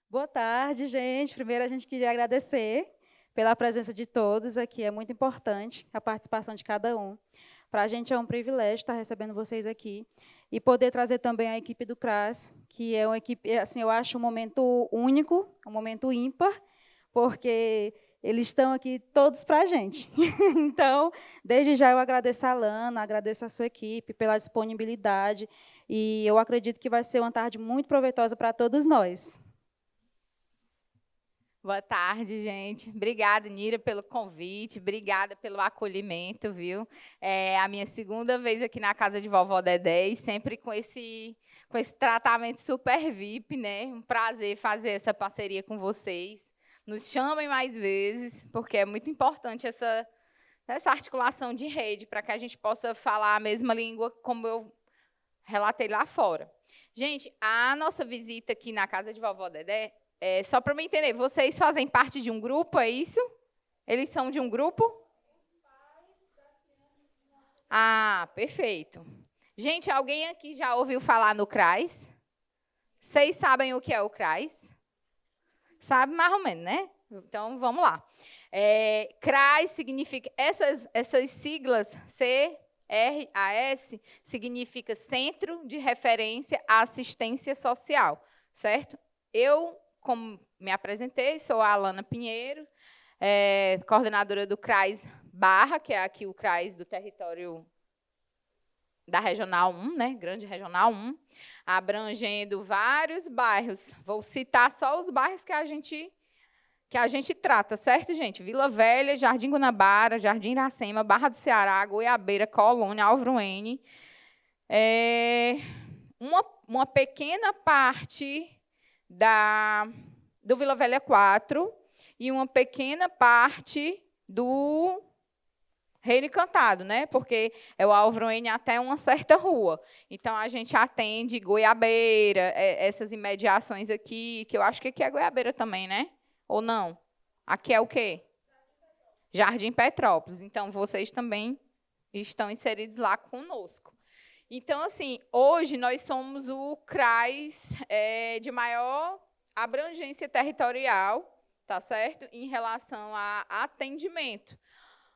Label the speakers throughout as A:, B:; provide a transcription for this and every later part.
A: Boa tarde, gente. Primeiro, a gente queria agradecer pela presença de todos aqui. É muito importante a participação de cada um. Para a gente é um privilégio estar recebendo vocês aqui e poder trazer também a equipe do CRAS, que é uma equipe, assim, eu acho um momento único, um momento ímpar, porque eles estão aqui todos para a gente. Então, desde já eu agradeço a Lana, agradeço a sua equipe pela disponibilidade e eu acredito que vai ser uma tarde muito proveitosa para todos nós.
B: Boa tarde, gente. Obrigada, Nira, pelo convite, obrigada pelo acolhimento, viu? É a minha segunda vez aqui na casa de vovó Dedé, e sempre com esse tratamento super VIP, né? Um prazer fazer essa parceria com vocês. Nos chamem mais vezes, porque é muito importante essa articulação de rede, para que a gente possa falar a mesma língua, como eu relatei lá fora. Gente, a nossa visita aqui na casa de vovó Dedé, só para me entender, vocês fazem parte de um grupo, é isso? Eles são de um grupo? Ah, perfeito. Gente, alguém aqui já ouviu falar no CRAS? Vocês sabem o que é o CRAS? Sabe mais ou menos, né? Então, vamos lá. CRAS significa, essas siglas, CRAS, significa Centro de Referência à Assistência Social, certo? Como me apresentei, sou a Alana Pinheiro, coordenadora do CRAS Barra, que é aqui o CRAS do território da Regional 1, né, Grande Regional 1, abrangendo vários bairros. Vou citar só os bairros que a gente trata, certo, gente? Vila Velha, Jardim Guanabara, Jardim Iracema, Barra do Ceará, Goiabeira, Colônia, Álvaro N. Uma pequena parte do Vila Velha 4 e uma pequena parte do Reino Encantado, né? Porque é o Álvaro N até uma certa rua. Então, a gente atende Goiabeira, essas imediações aqui, que eu acho que aqui é Goiabeira também, né? Ou não? Aqui é o quê? Jardim Petrópolis. Então, vocês também estão inseridos lá conosco. Então, assim, hoje nós somos o CRAS de maior abrangência territorial, tá certo? Em relação a atendimento.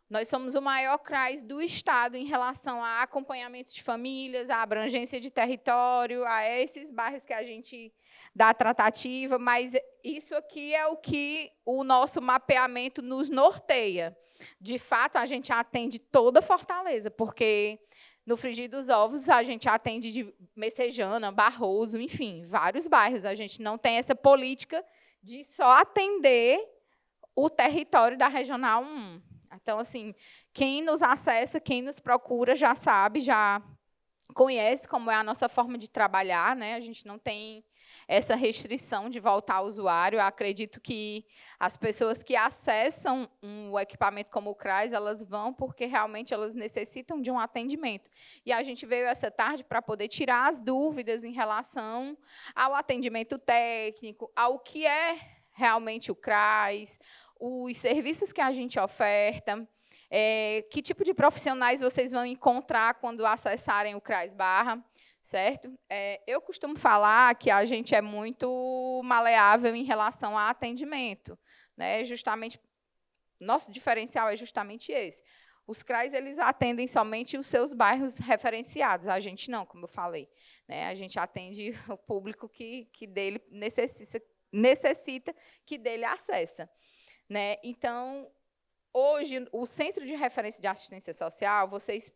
B: Nós somos o maior CRAS do Estado em relação a acompanhamento de famílias, a abrangência de território, a esses bairros que a gente dá tratativa, mas isso aqui é o que o nosso mapeamento nos norteia. De fato, a gente atende toda Fortaleza, porque no Frigir dos Ovos, a gente atende de Messejana, Barroso, enfim, vários bairros. A gente não tem essa política de só atender o território da Regional 1. Então, assim, quem nos acessa, quem nos procura, já sabe, já conhece como é a nossa forma de trabalhar, né? A gente não tem essa restrição de voltar ao usuário. Eu acredito que as pessoas que acessam um equipamento como o CRAS, elas vão porque realmente elas necessitam de um atendimento. E a gente veio essa tarde para poder tirar as dúvidas em relação ao atendimento técnico, ao que é realmente o CRAS, os serviços que a gente oferta, que tipo de profissionais vocês vão encontrar quando acessarem o CRAS Barra, certo? Eu costumo falar que a gente é muito maleável em relação a atendimento, né? Justamente, nosso diferencial é justamente esse. Os CRAs, eles atendem somente os seus bairros referenciados, a gente não, como eu falei, né? A gente atende o público que dele necessita que dele acessa, né? Então, hoje, o Centro de Referência de Assistência Social, vocês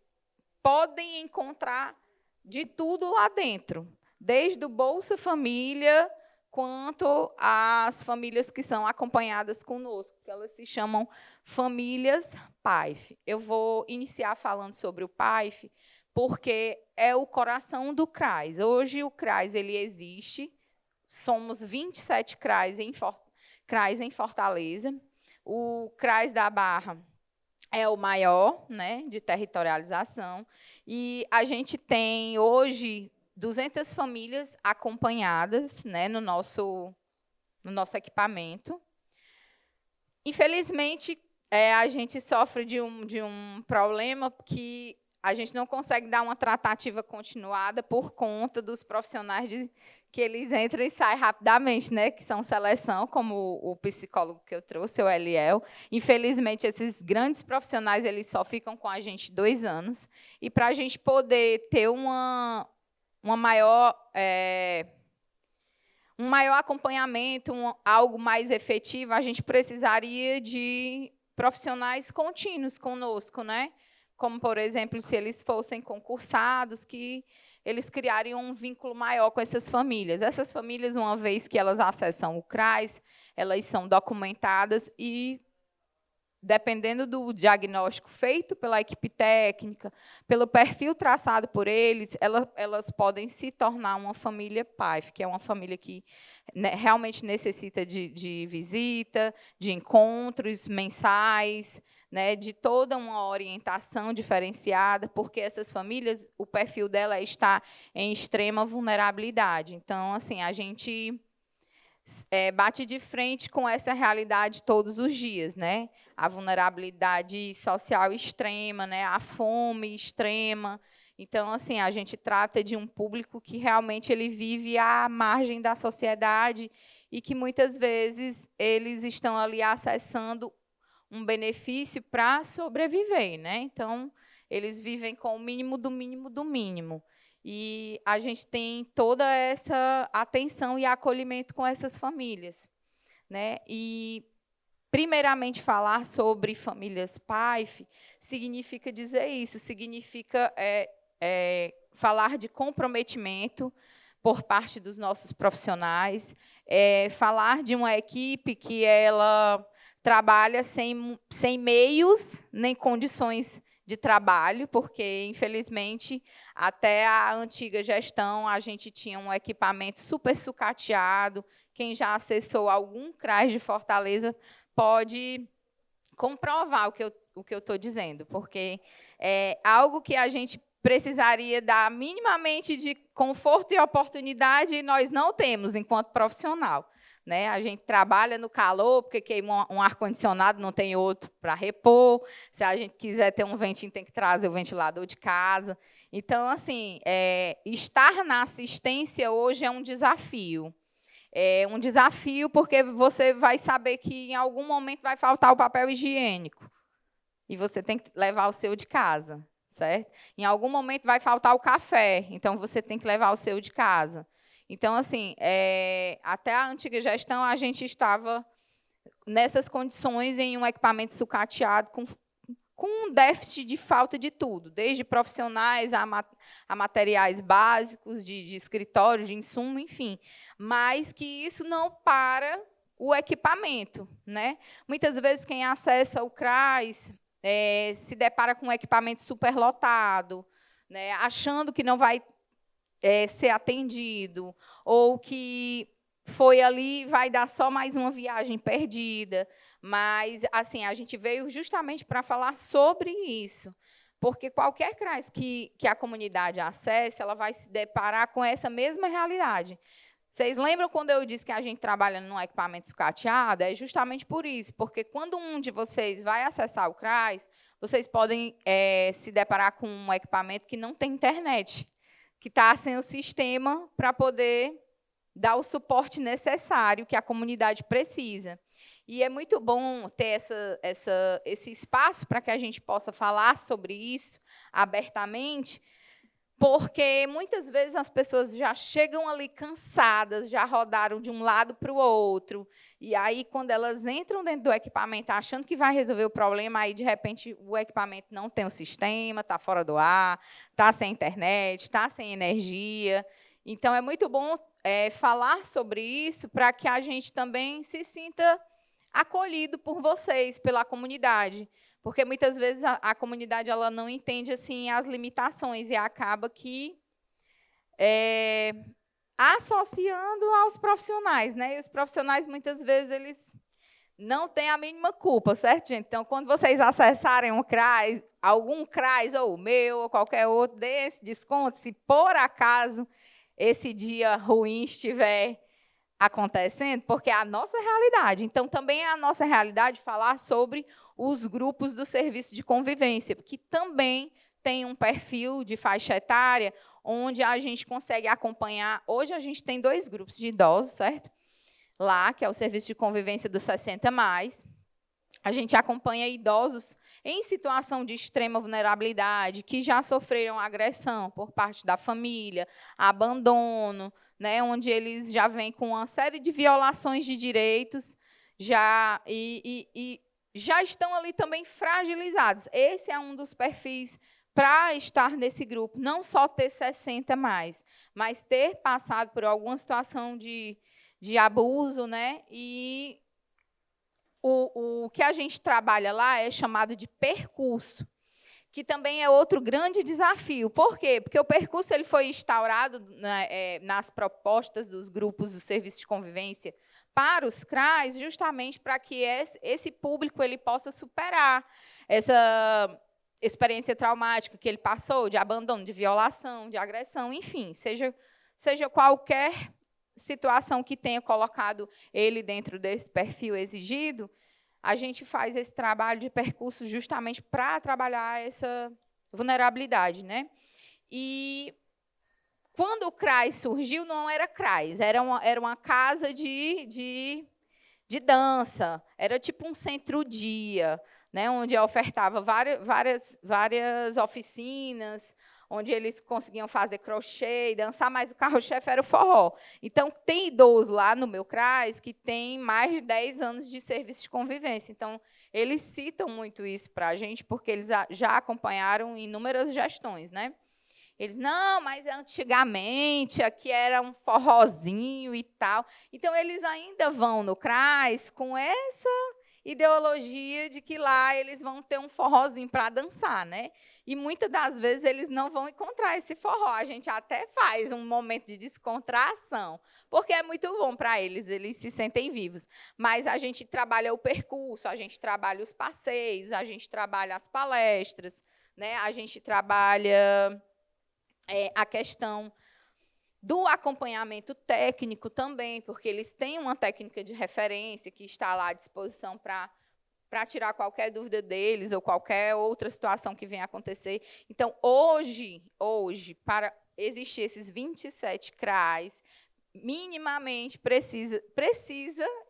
B: podem encontrar de tudo lá dentro, desde o Bolsa Família, quanto às famílias que são acompanhadas conosco, que elas se chamam famílias PAIF. Eu vou iniciar falando sobre o PAIF, porque é o coração do CRAS. Hoje, o CRAS ele existe, somos 27 CRAs em Fortaleza. O CRAS da Barra é o maior, né, de territorialização, e a gente tem, hoje, 200 famílias acompanhadas, né, no nosso equipamento. Infelizmente, a gente sofre de um problema que a gente não consegue dar uma tratativa continuada por conta dos profissionais que eles entram e saem rapidamente, né? Que são seleção, como o psicólogo que eu trouxe, o Eliel. Infelizmente, esses grandes profissionais eles só ficam com a gente 2 anos. E para a gente poder ter um maior acompanhamento, algo mais efetivo, a gente precisaria de profissionais contínuos conosco, né? Como, por exemplo, se eles fossem concursados, que eles criariam um vínculo maior com essas famílias. Essas famílias, uma vez que elas acessam o CRAS, elas são documentadas e, dependendo do diagnóstico feito pela equipe técnica, pelo perfil traçado por eles, elas podem se tornar uma família PAIF, que é uma família que realmente necessita de visita, de encontros mensais, né, de toda uma orientação diferenciada, porque essas famílias, o perfil dela está em extrema vulnerabilidade. Então, assim, a gente bate de frente com essa realidade todos os dias, né? A vulnerabilidade social extrema, né? A fome extrema. Então, assim, a gente trata de um público que realmente ele vive à margem da sociedade e que, muitas vezes, eles estão ali acessando um benefício para sobreviver, né? Então, eles vivem com o mínimo do mínimo do mínimo. E a gente tem toda essa atenção e acolhimento com essas famílias, né? E, primeiramente, falar sobre famílias PAIF significa dizer isso, significa falar de comprometimento por parte dos nossos profissionais, falar de uma equipe que ela trabalha sem meios nem condições de trabalho, porque, infelizmente, até a antiga gestão, a gente tinha um equipamento super sucateado. Quem já acessou algum CRAS de Fortaleza pode comprovar o que eu estou dizendo, porque é algo que a gente precisaria dar minimamente de conforto e oportunidade e nós não temos enquanto profissional. Né? A gente trabalha no calor, porque queima um ar-condicionado, não tem outro para repor. Se a gente quiser ter um ventinho, tem que trazer o ventilador de casa. Então, assim, estar na assistência hoje é um desafio. É um desafio porque você vai saber que, em algum momento, vai faltar o papel higiênico. E você tem que levar o seu de casa, certo? Em algum momento, vai faltar o café. Então, você tem que levar o seu de casa. Então, assim, até a antiga gestão, a gente estava nessas condições em um equipamento sucateado, com um déficit de falta de tudo, desde profissionais a materiais básicos, de escritório, de insumo, enfim. Mas que isso não para o equipamento, né? Muitas vezes, quem acessa o CRAS se depara com um equipamento superlotado, né? Achando que não vai ser atendido, ou que foi ali, vai dar só mais uma viagem perdida. Mas, assim, a gente veio justamente para falar sobre isso, porque qualquer CRAS que a comunidade acesse, ela vai se deparar com essa mesma realidade. Vocês lembram quando eu disse que a gente trabalha num equipamento sucateado? É justamente por isso, porque quando um de vocês vai acessar o CRAS, vocês podem se deparar com um equipamento que não tem internet, que está sem o sistema para poder dar o suporte necessário que a comunidade precisa. E é muito bom ter esse espaço para que a gente possa falar sobre isso abertamente, porque, muitas vezes, as pessoas já chegam ali cansadas, já rodaram de um lado para o outro, e aí, quando elas entram dentro do equipamento achando que vai resolver o problema, aí, de repente, o equipamento não tem o sistema, está fora do ar, está sem internet, está sem energia. Então, é muito bom falar sobre isso para que a gente também se sinta acolhido por vocês, pela comunidade. Porque, muitas vezes, a comunidade ela não entende assim, as limitações e acaba que associando aos profissionais. Né? E os profissionais, muitas vezes, eles não têm a mínima culpa, certo, gente? Então, quando vocês acessarem um CRAS, algum CRAS, ou o meu, ou qualquer outro, dê esse desconto, se por acaso esse dia ruim estiver acontecendo, porque é a nossa realidade. Então, também é a nossa realidade falar sobre os grupos do serviço de convivência, que também tem um perfil de faixa etária, onde a gente consegue acompanhar. Hoje a gente tem 2 grupos de idosos, certo? Lá, que é o serviço de convivência dos 60+. A gente acompanha idosos em situação de extrema vulnerabilidade, que já sofreram agressão por parte da família, abandono, né, onde eles já vêm com uma série de violações de direitos e já estão ali também fragilizados. Esse é um dos perfis para estar nesse grupo, não só ter 60+, mas ter passado por alguma situação de abuso, né, e o que a gente trabalha lá é chamado de percurso, que também é outro grande desafio. Por quê? Porque o percurso ele foi instaurado nas propostas dos grupos do serviço de convivência para os CRAs, justamente para que esse público ele possa superar essa experiência traumática que ele passou, de abandono, de violação, de agressão, enfim, seja qualquer situação que tenha colocado ele dentro desse perfil exigido, a gente faz esse trabalho de percurso justamente para trabalhar essa vulnerabilidade, né? E quando o CRAS surgiu, não era CRAS, era uma casa de dança, era tipo um centro-dia, né, onde ofertava várias oficinas, onde eles conseguiam fazer crochê e dançar, mas o carro-chefe era o forró. Então, tem idoso lá no meu CRAS que tem mais de 10 anos de serviço de convivência. Então, eles citam muito isso para a gente, porque eles já acompanharam inúmeras gestões, né? Eles, não, mas antigamente aqui era um forrozinho e tal. Então, eles ainda vão no CRAS com essa ideologia de que lá eles vão ter um forrozinho para dançar, né? E muitas das vezes eles não vão encontrar esse forró. A gente até faz um momento de descontração, porque é muito bom para eles se sentem vivos. Mas a gente trabalha o percurso, a gente trabalha os passeios, a gente trabalha as palestras, né? A gente trabalha a questão do acompanhamento técnico também, porque eles têm uma técnica de referência que está lá à disposição para tirar qualquer dúvida deles ou qualquer outra situação que venha a acontecer. Então, hoje para existir esses 27 CRAs, minimamente precisa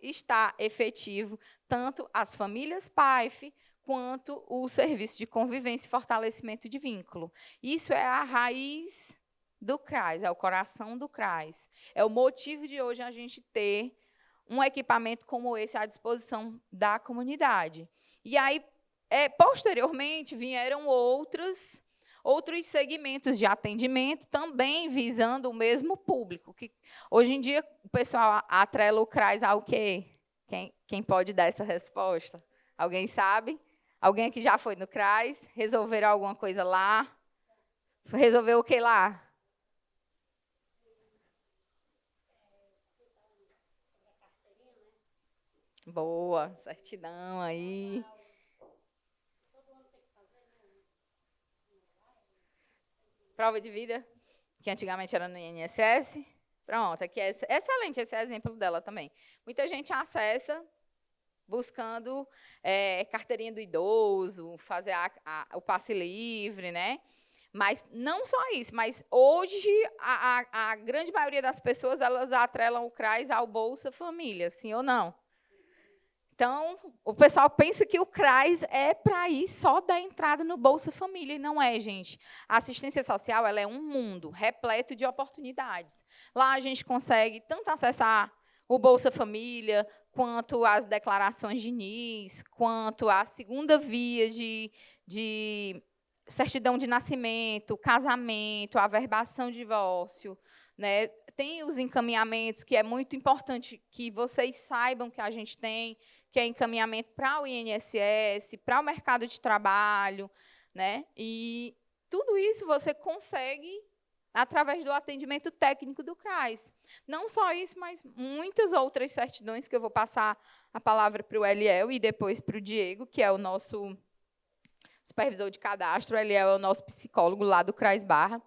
B: estar efetivo tanto as famílias PAIF quanto o serviço de convivência e fortalecimento de vínculo. Isso é a raiz do CRAS, é o coração do CRAS. É o motivo de hoje a gente ter um equipamento como esse à disposição da comunidade. E aí, posteriormente, vieram outros segmentos de atendimento, também visando o mesmo público. Que hoje em dia, o pessoal atrela o CRAS ao quê? Quem pode dar essa resposta? Alguém sabe? Alguém aqui já foi no CRAS? Resolveram alguma coisa lá? Resolveu o que lá? Boa, certidão aí. Prova de vida, que antigamente era no INSS. Pronto, aqui é excelente esse exemplo dela também. Muita gente acessa buscando carteirinha do idoso, fazer o passe livre, né? Mas não só isso, mas hoje a grande maioria das pessoas elas atrelam o CRAS ao Bolsa Família, sim ou não? Então, o pessoal pensa que o CRAS é para ir só dar entrada no Bolsa Família, e não é, gente. A assistência social ela é um mundo repleto de oportunidades. Lá a gente consegue tanto acessar o Bolsa Família, quanto as declarações de NIS, quanto a segunda via de certidão de nascimento, casamento, averbação de divórcio, né? Tem os encaminhamentos, que é muito importante que vocês saibam que a gente tem, que é encaminhamento para o INSS, para o mercado de trabalho, né? E tudo isso você consegue através do atendimento técnico do CRAS. Não só isso, mas muitas outras certidões, que eu vou passar a palavra para o Eliel e depois para o Diego, que é o nosso supervisor de cadastro. O Eliel é o nosso psicólogo lá do CRAS Barra.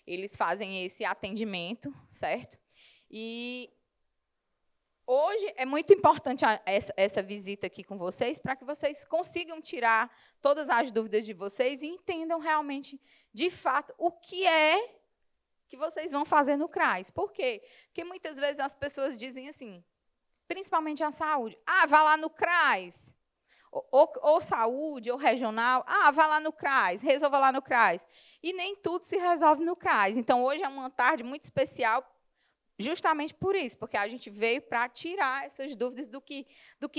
B: Eles fazem esse atendimento, certo? E Hoje é muito importante essa visita aqui com vocês, para que vocês consigam tirar todas as dúvidas de vocês e entendam realmente, de fato, o que é que vocês vão fazer no CRAS. Por quê? Porque muitas vezes as pessoas dizem assim, principalmente a saúde, vá lá no CRAS, ou saúde, ou regional, vá lá no CRAS, resolva lá no CRAS. E nem tudo se resolve no CRAS. Então, hoje é uma tarde muito especial, justamente por isso, porque a gente veio para tirar essas dúvidas do que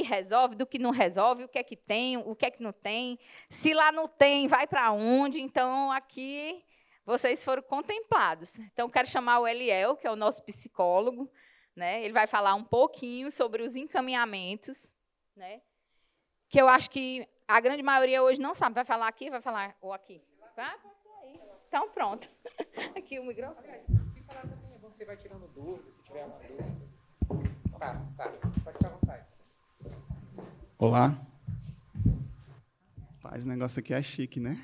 B: resolve, do que não resolve, o que é que tem, o que é que não tem. Se lá não tem, vai para onde? Então, aqui, vocês foram contemplados. Então, quero chamar o Eliel, que é o nosso psicólogo, né? Ele vai falar um pouquinho sobre os encaminhamentos, né? Que eu acho que a grande maioria hoje não sabe. Vai falar aqui, vai falar ou aqui? Vai? Então, pronto. Aqui o microfone.
C: Você vai tirando dúvidas, se tiver uma dúvida. Tá, pode ficar à vontade.
D: Olá. Esse negócio aqui é chique, né?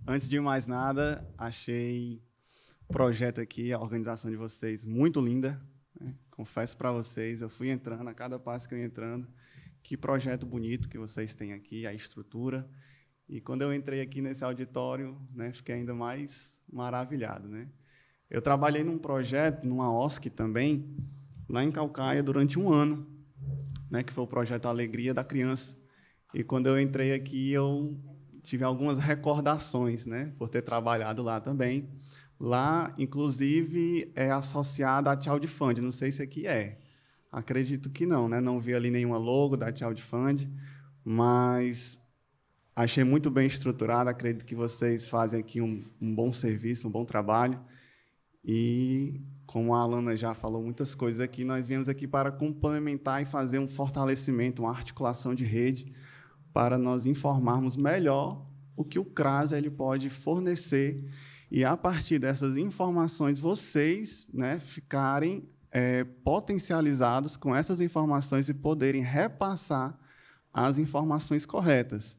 D: Antes de mais nada, achei o projeto aqui, a organização de vocês, muito linda, né? Confesso para vocês, eu fui entrando, a cada passo que eu ia entrando, que projeto bonito que vocês têm aqui, a estrutura. E quando eu entrei aqui nesse auditório, né, fiquei ainda mais maravilhado, né? Eu trabalhei num projeto, numa OSC também, lá em Caucaia, durante um ano, né, que foi o projeto Alegria da Criança. E quando eu entrei aqui, eu tive algumas recordações, né, por ter trabalhado lá também. Lá, inclusive, é associada à Child Fund, não sei se aqui é. Acredito que não, né? Não vi ali nenhuma logo da Child Fund, mas achei muito bem estruturado, acredito que vocês fazem aqui um bom serviço, um bom trabalho. E, como a Alana já falou muitas coisas aqui, nós viemos aqui para complementar e fazer um fortalecimento, uma articulação de rede, para nós informarmos melhor o que o CRAS ele pode fornecer e, a partir dessas informações, vocês, né, ficarem potencializados com essas informações e poderem repassar as informações corretas,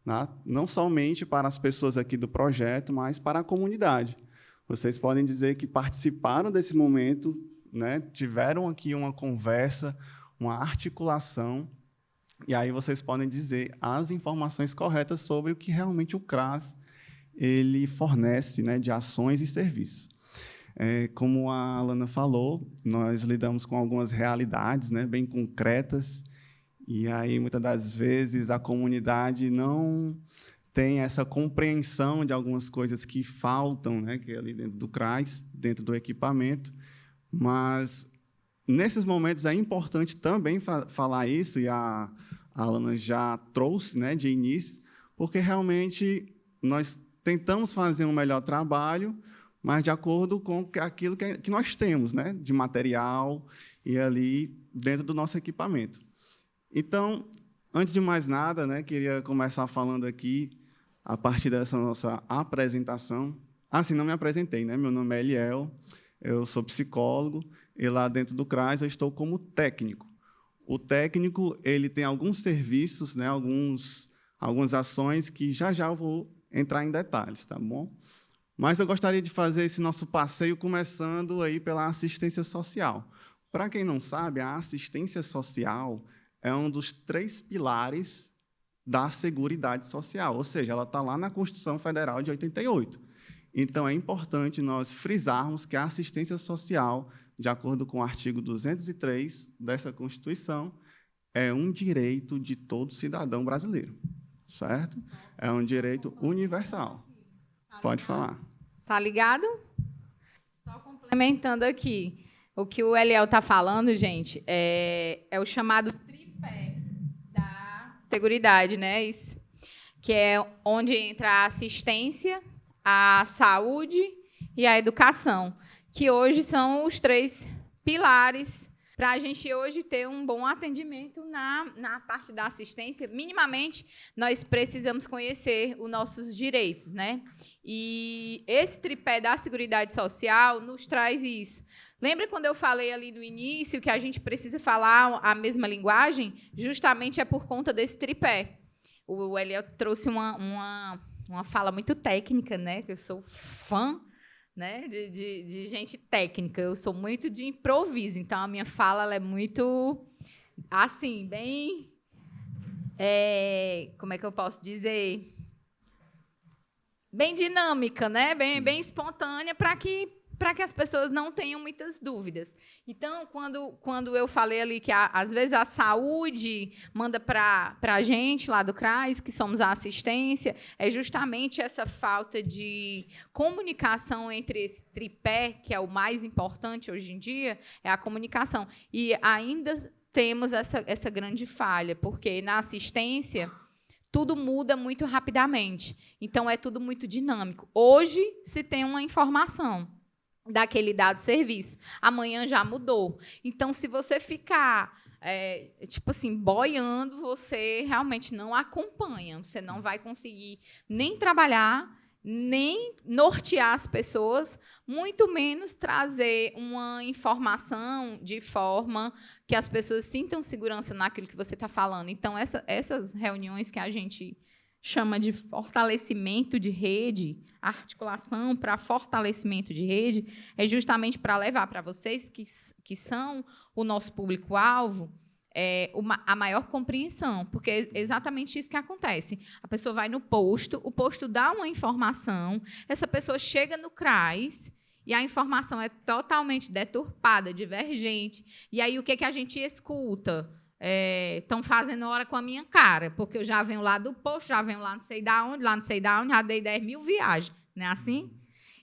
D: né? Não somente para as pessoas aqui do projeto, mas para a comunidade. Vocês podem dizer que participaram desse momento, né, tiveram aqui uma conversa, uma articulação, e aí vocês podem dizer as informações corretas sobre o que realmente o CRAS ele fornece, né, de ações e serviços. Como a Alana falou, nós lidamos com algumas realidades, né, bem concretas, e aí, muitas das vezes, a comunidade não tem essa compreensão de algumas coisas que faltam, né, que é ali dentro do CRAS, dentro do equipamento, mas, nesses momentos, é importante também falar isso, e a Alana já trouxe, né, de início, porque, realmente, nós tentamos fazer um melhor trabalho, mas de acordo com aquilo que nós temos, né, de material e ali dentro do nosso equipamento. Então, antes de mais nada, né, queria começar falando aqui, a partir dessa nossa apresentação. Sim, não me apresentei, né? Meu nome é Eliel, eu sou psicólogo, e lá dentro do CRAS eu estou como técnico. O técnico ele tem alguns serviços, né, algumas ações que já eu vou entrar em detalhes, tá bom? Mas eu gostaria de fazer esse nosso passeio começando aí pela assistência social. Para quem não sabe, a assistência social é um dos 3 pilares da Seguridade Social, ou seja, ela está lá na Constituição Federal de 88. Então, é importante nós frisarmos que a assistência social, de acordo com o artigo 203 dessa Constituição, é um direito de todo cidadão brasileiro, certo? É um direito universal. Pode falar.
B: Tá ligado? Só complementando aqui. O que o Eliel está falando, gente, é o chamado tripé da Seguridade, né? Isso, que é onde entra a assistência, a saúde e a educação, que hoje são os 3 pilares para a gente hoje ter um bom atendimento na parte da assistência. Minimamente, nós precisamos conhecer os nossos direitos, né? E esse tripé da Seguridade Social nos traz isso. Lembra quando eu falei ali no início que a gente precisa falar a mesma linguagem? Justamente é por conta desse tripé. O Eliel trouxe uma fala muito técnica, né? Que eu sou fã né, de gente técnica. Eu sou muito de improviso, então a minha fala ela é muito, assim, bem... como é que eu posso dizer? Bem dinâmica, né? Bem espontânea, para que as pessoas não tenham muitas dúvidas. Então, quando eu falei ali que, às vezes, a saúde manda para a gente, lá do CRAS, que somos a assistência, é justamente essa falta de comunicação entre esse tripé, que é o mais importante hoje em dia, é a comunicação. E ainda temos essa grande falha, porque na assistência tudo muda muito rapidamente. Então, é tudo muito dinâmico. Hoje, se tem uma informação daquele dado serviço, amanhã já mudou. Então, se você ficar, tipo assim, boiando, você realmente não acompanha. Você não vai conseguir nem trabalhar, nem nortear as pessoas, muito menos trazer uma informação de forma que as pessoas sintam segurança naquilo que você está falando. Então, essas reuniões que a gente chama de fortalecimento de rede, articulação para fortalecimento de rede, é justamente para levar para vocês, que são o nosso público-alvo, a maior compreensão, porque é exatamente isso que acontece. A pessoa vai no posto, o posto dá uma informação, essa pessoa chega no CRAS e a informação é totalmente deturpada, divergente. E aí, o que a gente escuta? Estão fazendo hora com a minha cara, porque eu já venho lá do posto, já venho lá não sei da onde, já dei 10 mil viagens. Não é assim?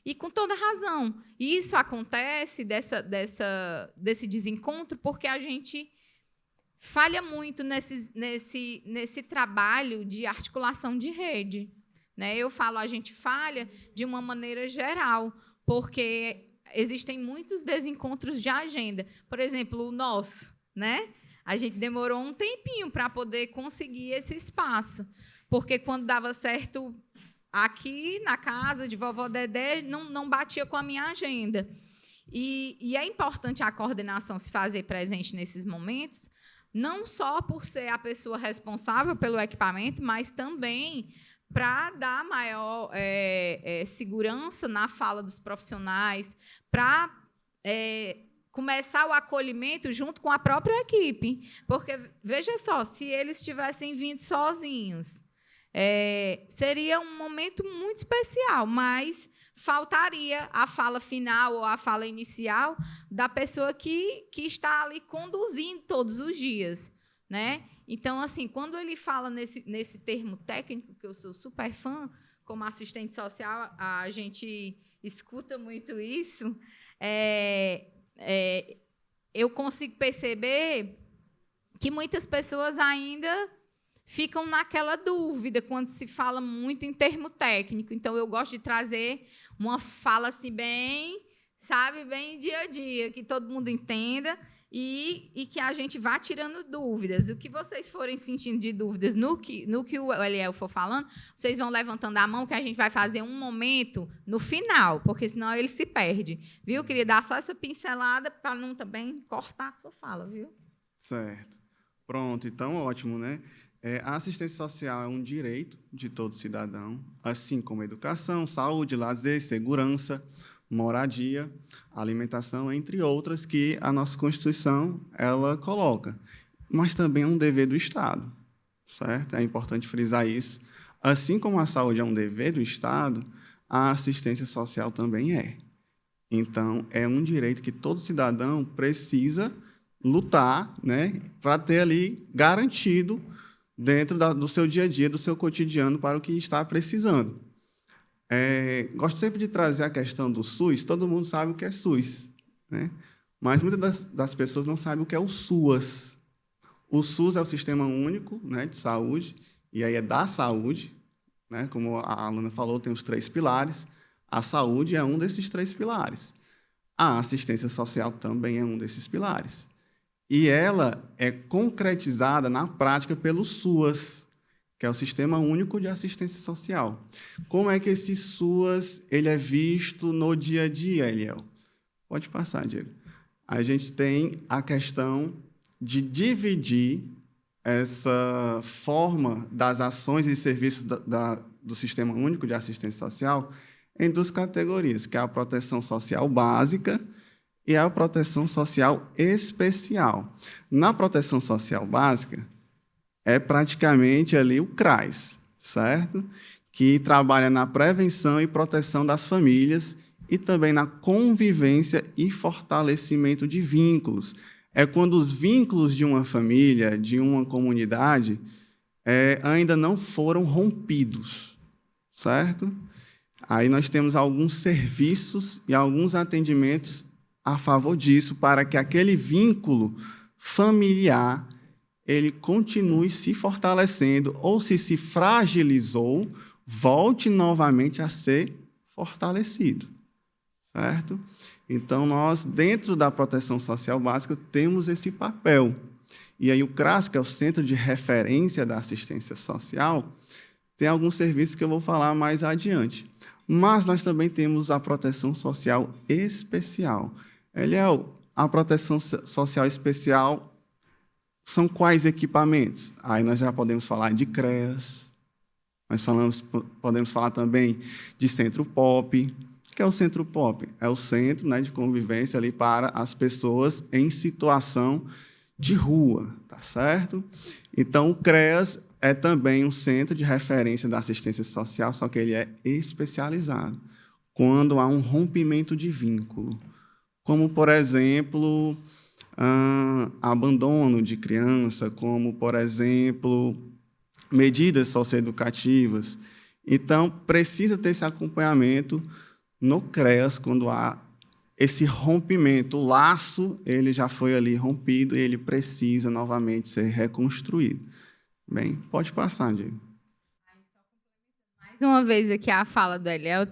B: E com toda razão. E isso acontece, desse desencontro, porque a gente falha muito nesse trabalho de articulação de rede. Né? Eu falo, a gente falha de uma maneira geral, porque existem muitos desencontros de agenda. Por exemplo, o nosso, né? A gente demorou um tempinho para poder conseguir esse espaço, porque quando dava certo aqui na casa de vovó Dedé, não batia com a minha agenda. E é importante a coordenação se fazer presente nesses momentos, não só por ser a pessoa responsável pelo equipamento, mas também para dar maior segurança na fala dos profissionais, para começar o acolhimento junto com a própria equipe. Porque, veja só, se eles tivessem vindo sozinhos, seria um momento muito especial, mas faltaria a fala final ou a fala inicial da pessoa que está ali conduzindo todos os dias. Né? Então, assim, quando ele fala nesse termo técnico, que eu sou super fã, como assistente social, a gente escuta muito isso, eu consigo perceber que muitas pessoas ainda ficam naquela dúvida quando se fala muito em termo técnico. Então, eu gosto de trazer uma fala assim, bem dia a dia, que todo mundo entenda e que a gente vá tirando dúvidas. O que vocês forem sentindo de dúvidas no que o Eliel for falando, vocês vão levantando a mão, que a gente vai fazer um momento no final, porque senão ele se perde. Viu? Queria dar só essa pincelada para não também cortar a sua fala, viu?
D: Certo. Pronto, então ótimo, né? A assistência social é um direito de todo cidadão, assim como educação, saúde, lazer, segurança, moradia, alimentação, entre outras que a nossa Constituição ela coloca. Mas também é um dever do Estado, certo? É importante frisar isso. Assim como a saúde é um dever do Estado, a assistência social também é. Então, é um direito que todo cidadão precisa lutar, né, para ter ali garantido dentro do seu dia a dia, do seu cotidiano, para o que está precisando. Gosto sempre de trazer a questão do SUS. Todo mundo sabe o que é SUS, né? Mas muitas das pessoas não sabem o que é o SUAS. O SUS é o Sistema Único, né, de Saúde, e aí é da saúde, né? Como a aluna falou, tem os 3 pilares. A saúde é um desses 3 pilares. A assistência social também é um desses pilares. E ela é concretizada na prática pelo SUAS, que é o Sistema Único de Assistência Social. Como é que esse SUAS ele é visto no dia a dia, Eliel? Pode passar, Diego. A gente tem a questão de dividir essa forma das ações e serviços do Sistema Único de Assistência Social em duas categorias, que é a proteção social básica e a proteção social especial. Na proteção social básica, é praticamente ali o CRAS, certo? Que trabalha na prevenção e proteção das famílias e também na convivência e fortalecimento de vínculos. É quando os vínculos de uma família, de uma comunidade, ainda não foram rompidos, certo? Aí nós temos alguns serviços e alguns atendimentos a favor disso, para que aquele vínculo familiar ele continue se fortalecendo, ou se fragilizou, volte novamente a ser fortalecido, certo? Então, nós, dentro da proteção social básica, temos esse papel. E aí o CRAS, que é o Centro de Referência da Assistência Social, tem alguns serviços que eu vou falar mais adiante. Mas nós também temos a proteção social especial. Eliel, a proteção social especial são quais equipamentos? Aí nós já podemos falar de CREAS, podemos falar também de Centro POP. O que é o Centro POP? É o centro, né, de convivência ali para as pessoas em situação de rua, tá certo? Então, o CREAS é também um centro de referência da assistência social, só que ele é especializado quando há um rompimento de vínculo, como, por exemplo, abandono de criança, como, por exemplo, medidas socioeducativas. Então, precisa ter esse acompanhamento no CREAS quando há esse rompimento. O laço ele já foi ali rompido e ele precisa novamente ser reconstruído. Bem, pode passar, Diego.
B: Mais uma vez aqui a fala do Eliel.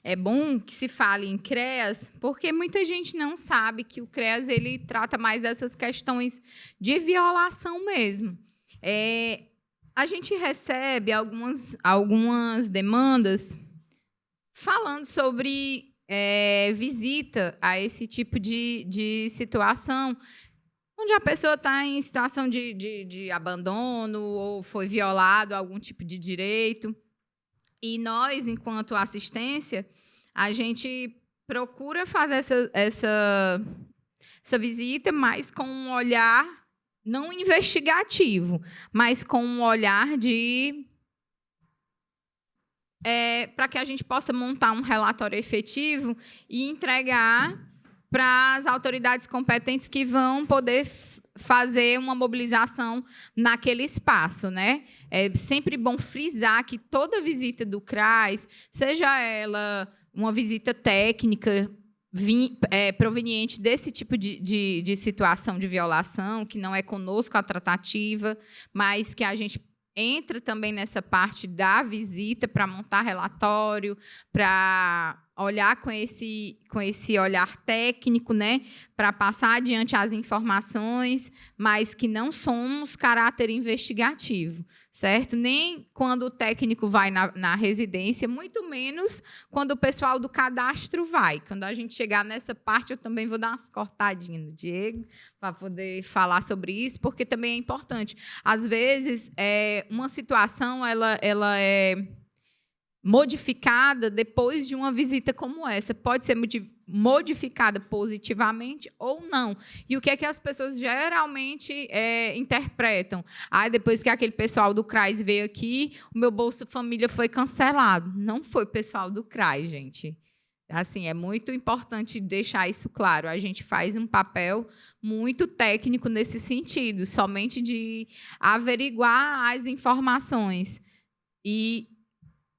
B: É bom que se fale em CREAS, porque muita gente não sabe que o CREAS ele trata mais dessas questões de violação mesmo. A gente recebe algumas demandas falando sobre visita a esse tipo de situação, onde a pessoa está em situação de abandono ou foi violado algum tipo de direito. E nós, enquanto assistência, a gente procura fazer essa visita, mas com um olhar não investigativo, mas com um olhar para que a gente possa montar um relatório efetivo e entregar para as autoridades competentes que vão poder fazer uma mobilização naquele espaço, né? É sempre bom frisar que toda visita do CRAS, seja ela uma visita técnica proveniente desse tipo de situação de violação, que não é conosco a tratativa, mas que a gente entra também nessa parte da visita para montar relatório, para olhar com esse olhar técnico, né, para passar adiante as informações, mas que não somos caráter investigativo, certo? Nem quando o técnico vai na residência, muito menos quando o pessoal do cadastro vai. Quando a gente chegar nessa parte, eu também vou dar umas cortadinhas no Diego, para poder falar sobre isso, porque também é importante. Às vezes, uma situação ela é modificada depois de uma visita como essa. Pode ser modificada positivamente ou não. E o que é que as pessoas geralmente interpretam? Depois que aquele pessoal do CRAS veio aqui, o meu Bolsa Família foi cancelado. Não foi o pessoal do CRAS, gente. Assim, é muito importante deixar isso claro. A gente faz um papel muito técnico nesse sentido, somente de averiguar as informações. E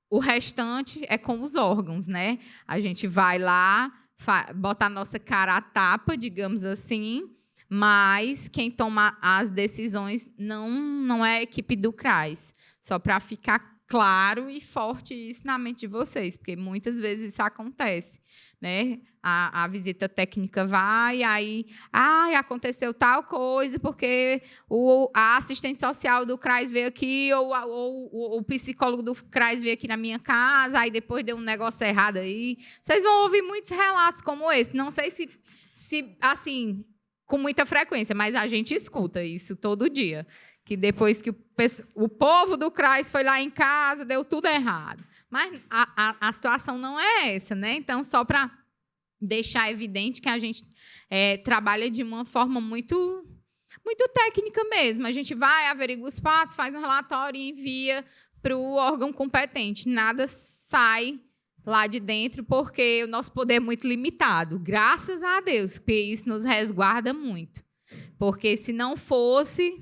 B: o restante é com os órgãos, né? A gente vai lá, bota a nossa cara à tapa, digamos assim, mas quem toma as decisões não é a equipe do CRAS. Só para ficar claro e forte isso na mente de vocês, porque muitas vezes isso acontece, né? A visita técnica vai, aí aconteceu tal coisa, porque a assistente social do CRAS veio aqui, ou o psicólogo do CRAS veio aqui na minha casa, aí depois deu um negócio errado aí. Vocês vão ouvir muitos relatos como esse. Não sei se assim, com muita frequência, mas a gente escuta isso todo dia. que depois que o povo do CRAS foi lá em casa, deu tudo errado. Mas a situação não é essa, né? Então, só para deixar evidente que a gente trabalha de uma forma muito técnica mesmo. A gente vai, averigua os fatos, faz um relatório e envia para o órgão competente. Nada sai lá de dentro, porque o nosso poder é muito limitado. Graças a Deus, que isso nos resguarda muito. Porque se não fosse,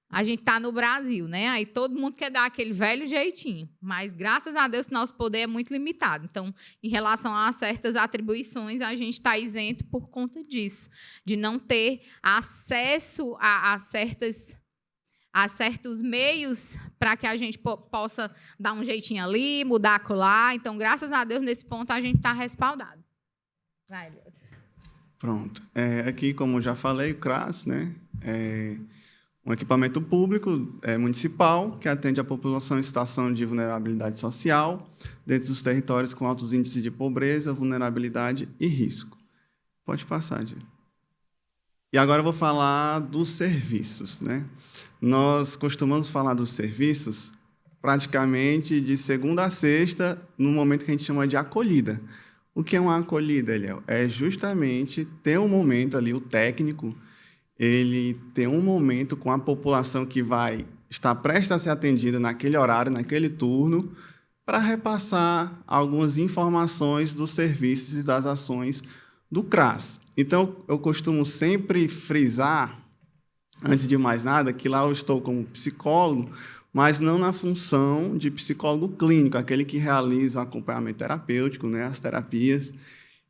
B: a gente está no Brasil, né? Aí todo mundo quer dar aquele velho jeitinho. Mas, graças a Deus, nosso poder é muito limitado. Então, em relação a certas atribuições, a gente está isento por conta disso, de não ter acesso a certos meios para que a gente possa dar um jeitinho ali, mudar acolá. Então, graças a Deus, nesse ponto, a gente está respaldado. Vai, Leandro.
D: Pronto. Aqui, como eu já falei, o CRAS, né, é um equipamento público municipal que atende a população em situação de vulnerabilidade social dentro dos territórios com altos índices de pobreza, vulnerabilidade e risco. Pode passar, Diego. E agora eu vou falar dos serviços, né? Nós costumamos falar dos serviços praticamente de segunda a sexta, no momento que a gente chama de acolhida. O que é uma acolhida, Eliel? É justamente ter um momento ali, o técnico, ele tem um momento com a população que vai estar prestes a ser atendida naquele horário, naquele turno, para repassar algumas informações dos serviços e das ações do CRAS. Então, eu costumo sempre frisar, antes de mais nada, que lá eu estou como psicólogo, mas não na função de psicólogo clínico, aquele que realiza o acompanhamento terapêutico, né, as terapias.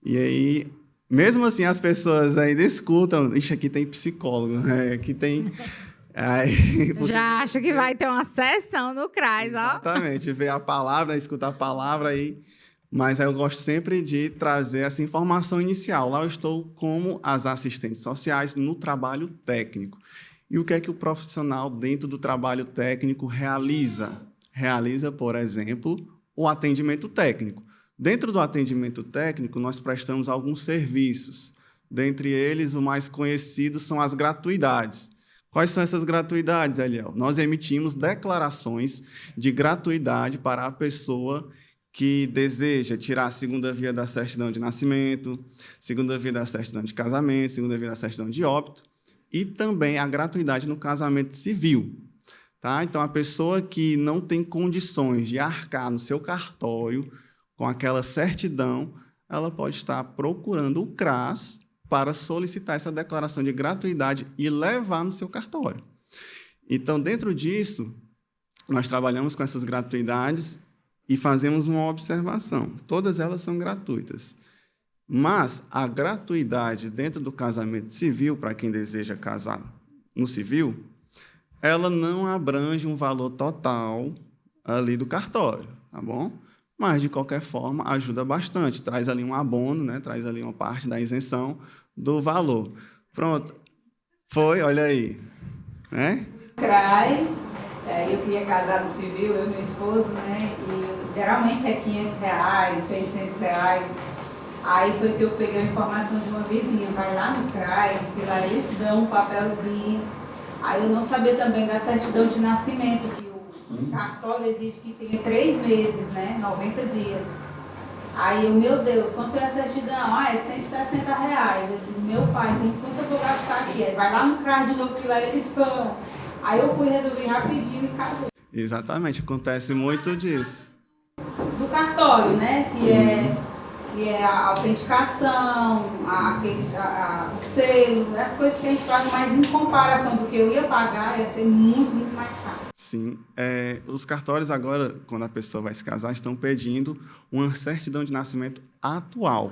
D: E aí, mesmo assim, as pessoas ainda escutam, ixi, aqui tem psicólogo, né? Aqui tem... Aí, porque...
B: Já acho que vai ter uma sessão no CRAS, ó.
D: Exatamente, ver a palavra, escutar a palavra aí. Mas aí eu gosto sempre de trazer essa informação inicial. Lá eu estou como as assistentes sociais no trabalho técnico. E o que é que o profissional dentro do trabalho técnico realiza? Realiza, por exemplo, o atendimento técnico. Dentro do atendimento técnico, nós prestamos alguns serviços. Dentre eles, o mais conhecido são as gratuidades. Quais são essas gratuidades, Eliel? Nós emitimos declarações de gratuidade para a pessoa que deseja tirar a segunda via da certidão de nascimento, segunda via da certidão de casamento, segunda via da certidão de óbito, e também a gratuidade no casamento civil. Tá? Então, a pessoa que não tem condições de arcar no seu cartório com aquela certidão, ela pode estar procurando o CRAS para solicitar essa declaração de gratuidade e levar no seu cartório. Então, dentro disso, nós trabalhamos com essas gratuidades e fazemos uma observação. Todas elas são gratuitas. Mas a gratuidade dentro do casamento civil, para quem deseja casar no civil, ela não abrange um valor total ali do cartório, tá bom? Mas, de qualquer forma, ajuda bastante. Traz ali um abono, né? Traz ali uma parte da isenção do valor. Pronto. Foi, olha aí. Né?
E: CRAS, eu queria casar no civil, eu e meu esposo, né? E geralmente é R$500, R$600. Aí foi que eu peguei a informação de uma vizinha, vai lá no CRAS, que lá eles dão um papelzinho. Aí eu não sabia também da certidão de nascimento, que o cartório exige que tenha 3 meses, né? 90 dias. Aí eu, meu Deus, quanto é a certidão? É R$160. Eu digo, meu pai, quanto eu vou gastar aqui? Aí vai lá no CRAS de novo, que lá eles pagam. Aí eu fui resolver rapidinho e casei.
D: Exatamente, acontece muito disso.
E: Do cartório, né? Que é a autenticação, o selo, as coisas que a gente paga, mas em comparação do que eu ia pagar, ia ser muito, muito mais caro.
D: Sim. Os cartórios agora, quando a pessoa vai se casar, estão pedindo uma certidão de nascimento atual.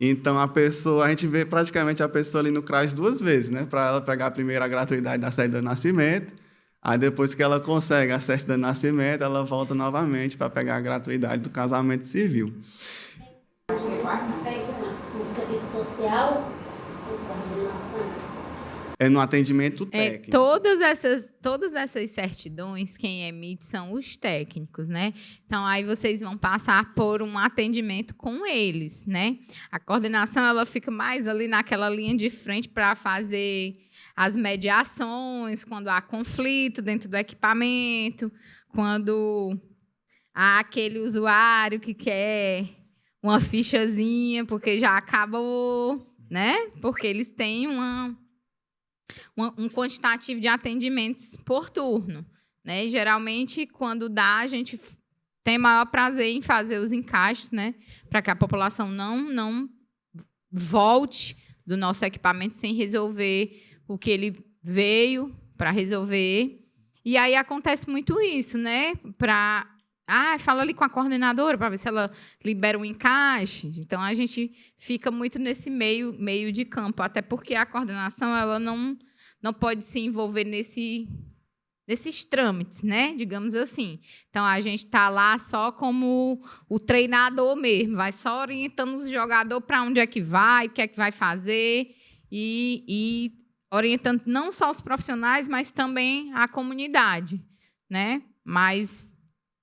D: Então, a gente vê praticamente a pessoa ali no CRAS 2 vezes, né? Para ela pegar primeiro a gratuidade da certidão de nascimento, aí depois que ela consegue a certidão de nascimento, ela volta novamente para pegar a gratuidade do casamento civil.
F: No serviço social ou coordenação?
D: É no atendimento técnico.
B: Todas essas certidões, quem emite são os técnicos, né? Então, aí vocês vão passar por um atendimento com eles, né? A coordenação, ela fica mais ali naquela linha de frente para fazer as mediações, quando há conflito dentro do equipamento, quando há aquele usuário que quer uma fichazinha, porque já acabou, né? Porque eles têm um quantitativo de atendimentos por turno, né? E, geralmente, quando dá, a gente tem maior prazer em fazer os encaixes, né? Para que a população não volte do nosso equipamento sem resolver o que ele veio para resolver. E aí acontece muito isso, né? Fala ali com a coordenadora para ver se ela libera um encaixe. Então, a gente fica muito nesse meio de campo, até porque a coordenação ela não pode se envolver nesses trâmites, né? Digamos assim. Então, a gente está lá só como o treinador mesmo, vai só orientando os jogadores para onde é que vai, o que é que vai fazer, e orientando não só os profissionais, mas também a comunidade, né? Mas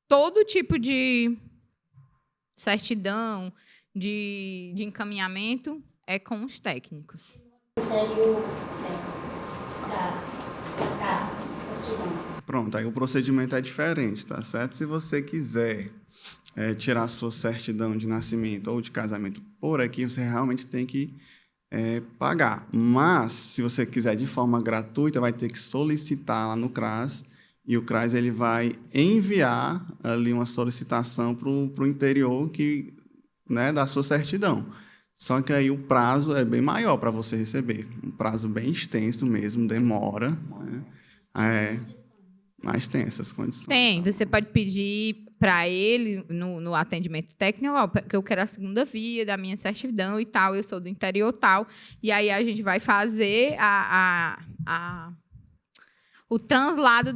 B: todo tipo de certidão, de encaminhamento é com os técnicos.
F: Critério buscar a certidão.
D: Pronto, aí o procedimento é diferente, tá certo? Se você quiser tirar a sua certidão de nascimento ou de casamento por aqui, você realmente tem que pagar. Mas, se você quiser de forma gratuita, vai ter que solicitar lá no CRAS, e o CRAS ele vai enviar ali uma solicitação para o interior né, da sua certidão. Só que aí o prazo é bem maior para você receber. Um prazo bem extenso mesmo, demora. Né? Mas tem essas condições.
B: Tem, você pode pedir para ele, no atendimento técnico, que eu quero a segunda via da minha certidão e tal, eu sou do interior tal, e aí a gente vai fazer o translado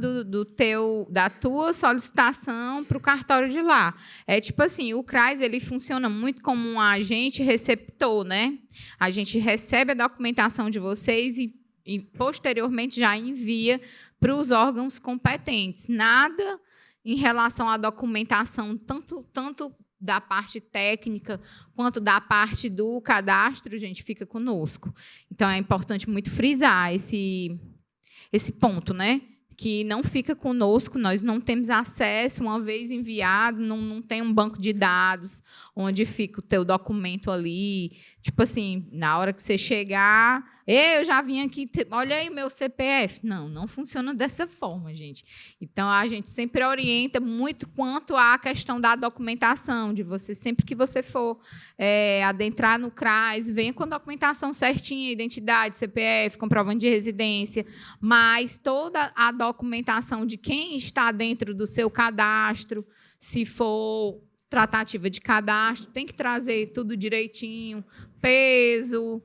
B: da tua solicitação para o cartório de lá. É tipo assim, o CRAS ele funciona muito como um agente receptor, né? A gente recebe a documentação de vocês e posteriormente já envia para os órgãos competentes. Nada em relação à documentação, tanto da parte técnica quanto da parte do cadastro, gente, fica conosco. Então, é importante muito frisar esse ponto, né? Que não fica conosco, nós não temos acesso, uma vez enviado, não tem um banco de dados onde fica o teu documento ali. Tipo assim, na hora que você chegar, eu já vim aqui, olha aí o meu CPF. Não funciona dessa forma, gente. Então, a gente sempre orienta muito quanto à questão da documentação, de você, sempre que você for adentrar no CRAS, venha com a documentação certinha, identidade, CPF, comprovante de residência, mas toda a documentação de quem está dentro do seu cadastro, se for tratativa de cadastro, tem que trazer tudo direitinho, peso,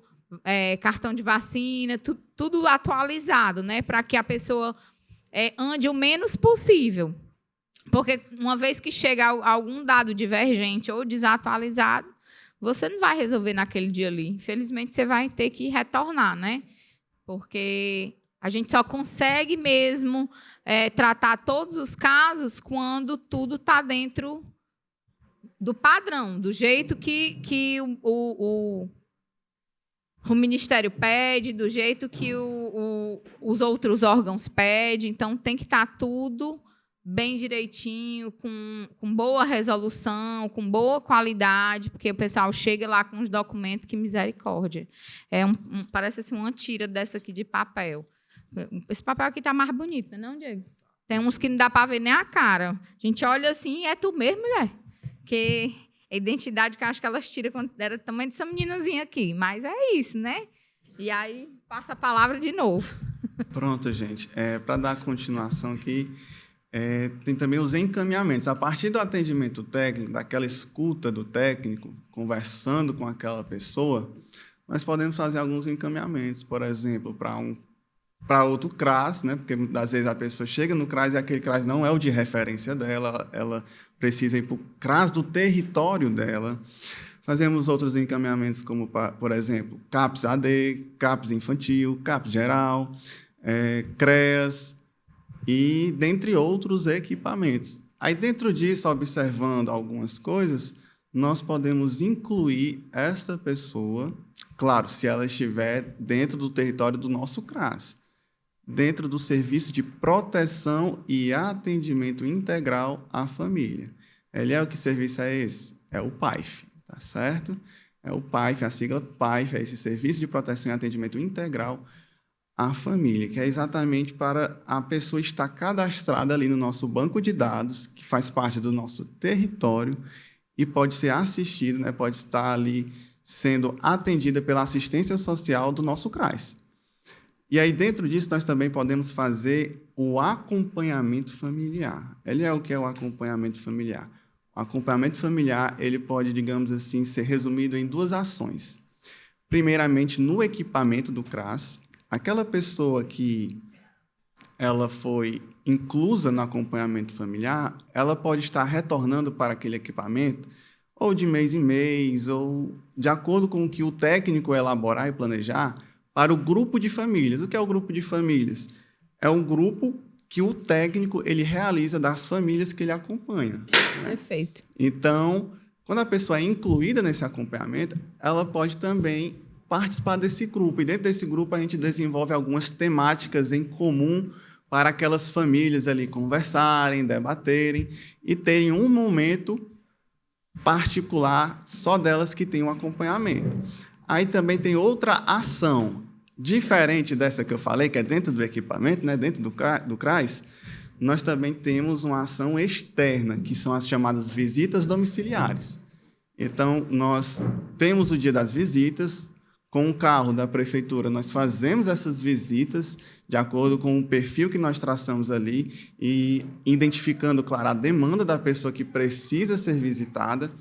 B: cartão de vacina, tudo atualizado, né, para que a pessoa ande o menos possível. Porque, uma vez que chega algum dado divergente ou desatualizado, você não vai resolver naquele dia ali. Infelizmente, você vai ter que retornar, né? Porque a gente só consegue mesmo tratar todos os casos quando tudo está dentro do padrão, do jeito que o Ministério pede, do jeito que os outros órgãos pedem. Então, tem que estar tudo bem direitinho, com boa resolução, com boa qualidade, porque o pessoal chega lá com os documentos, que misericórdia. Parece assim, uma tira dessa aqui de papel. Esse papel aqui está mais bonito, não, Diego? Tem uns que não dá para ver nem a cara. A gente olha assim, é tu mesmo, mulher? Porque a identidade que eu acho que elas tiram quando era do tamanho dessa meninazinha aqui. Mas é isso, né? E aí, passa a palavra de novo.
D: Pronto, gente. Para dar continuação aqui, tem também os encaminhamentos. A partir do atendimento técnico, daquela escuta do técnico, conversando com aquela pessoa, nós podemos fazer alguns encaminhamentos, por exemplo, para outro CRAS, né? Porque muitas vezes a pessoa chega no CRAS e aquele CRAS não é o de referência dela, ela precisa ir para o CRAS do território dela. Fazemos outros encaminhamentos, como, por exemplo, CAPS AD, CAPS infantil, CAPS geral, CREAS, e dentre outros equipamentos. Aí, dentro disso, observando algumas coisas, nós podemos incluir essa pessoa, claro, se ela estiver dentro do território do nosso CRAS. dentro do serviço de proteção e atendimento integral à família. Eliel, que serviço é esse? É o PAIF, tá certo? É o PAIF, a sigla PAIF, é esse Serviço de Proteção e Atendimento Integral à Família, que é exatamente para a pessoa estar cadastrada ali no nosso banco de dados, que faz parte do nosso território e pode ser assistida, né, pode estar ali sendo atendida pela assistência social do nosso CRAS. E aí, dentro disso, nós também podemos fazer o acompanhamento familiar. Ele é o que é o acompanhamento familiar. O acompanhamento familiar, ele pode, digamos assim, ser resumido em 2 ações. Primeiramente, no equipamento do CRAS, aquela pessoa que ela foi inclusa no acompanhamento familiar, ela pode estar retornando para aquele equipamento ou de mês em mês, ou de acordo com o que o técnico elaborar e planejar, para o grupo de famílias. O que é o grupo de famílias? É um grupo que o técnico ele realiza das famílias que ele acompanha. Né?
B: Perfeito.
D: Então, quando a pessoa é incluída nesse acompanhamento, ela pode também participar desse grupo. E dentro desse grupo, a gente desenvolve algumas temáticas em comum para aquelas famílias ali conversarem, debaterem e terem um momento particular só delas que tem um acompanhamento. Aí também tem outra ação, diferente dessa que eu falei, que é dentro do equipamento, né, dentro do CRAS, nós também temos uma ação externa, que são as chamadas visitas domiciliares. Então, nós temos o dia das visitas, com o carro da prefeitura, nós fazemos essas visitas de acordo com o perfil que nós traçamos ali e identificando, claro, a demanda da pessoa que precisa ser visitada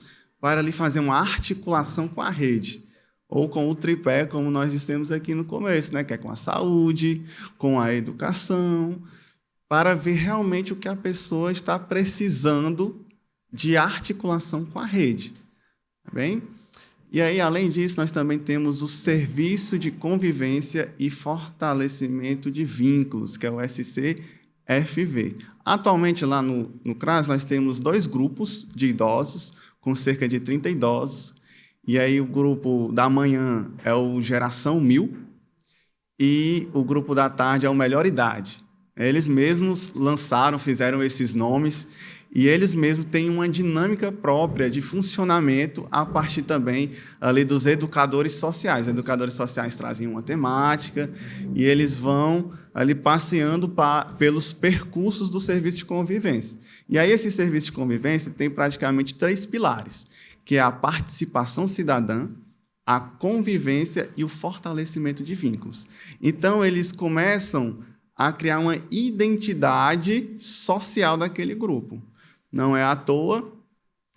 D: para ali fazer uma articulação com a rede, ou com o tripé, como nós dissemos aqui no começo, né? Que é com a saúde, com a educação, para ver realmente o que a pessoa está precisando de articulação com a rede. Tá bem? E aí, além disso, nós também temos o Serviço de Convivência e Fortalecimento de Vínculos, que é o SCFV. Atualmente, lá no CRAS, nós temos 2 grupos de idosos, com cerca de 30 idosos. E aí, o grupo da manhã é o Geração 1000 e o grupo da tarde é o Melhor Idade. Eles mesmos lançaram, fizeram esses nomes, e eles mesmos têm uma dinâmica própria de funcionamento a partir também ali dos educadores sociais. Os educadores sociais trazem uma temática e eles vão ali passeando pelos percursos do serviço de convivência. E aí esse serviço de convivência tem praticamente 3 pilares, que é a participação cidadã, a convivência e o fortalecimento de vínculos. Então, eles começam a criar uma identidade social daquele grupo. Não é à toa,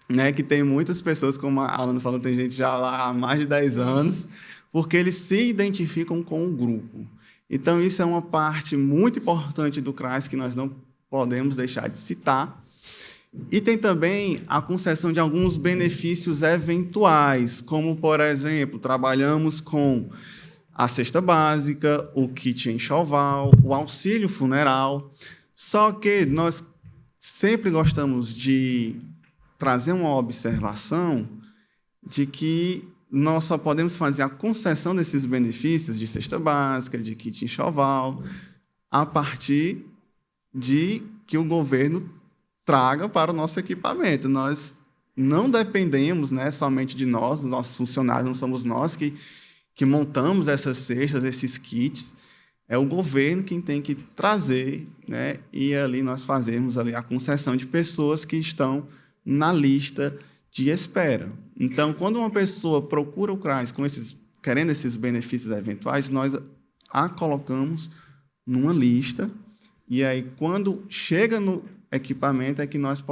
D: né, que tem muitas pessoas, como a Alana falou, tem gente já lá há mais de 10 anos, porque eles se identificam com o grupo. Então, isso é uma parte muito importante do CRAS que nós não podemos deixar de citar. E tem também a concessão de alguns benefícios eventuais, como, por exemplo, trabalhamos com a cesta básica, o kit enxoval, o auxílio funeral. Só que nós sempre gostamos de trazer uma observação de que nós só podemos fazer a concessão desses benefícios de cesta básica, de kit enxoval, a partir de que o governo traga para o nosso equipamento. Nós não dependemos, né, somente de nós, dos nossos funcionários, não somos nós que montamos essas cestas, esses kits. É o governo quem tem que trazer, né, e ali nós fazemos ali a concessão de pessoas que estão na lista de espera. Então, quando uma pessoa procura o CRAS querendo esses benefícios eventuais, nós a colocamos numa lista, e aí, quando chega no equipamento, é que nós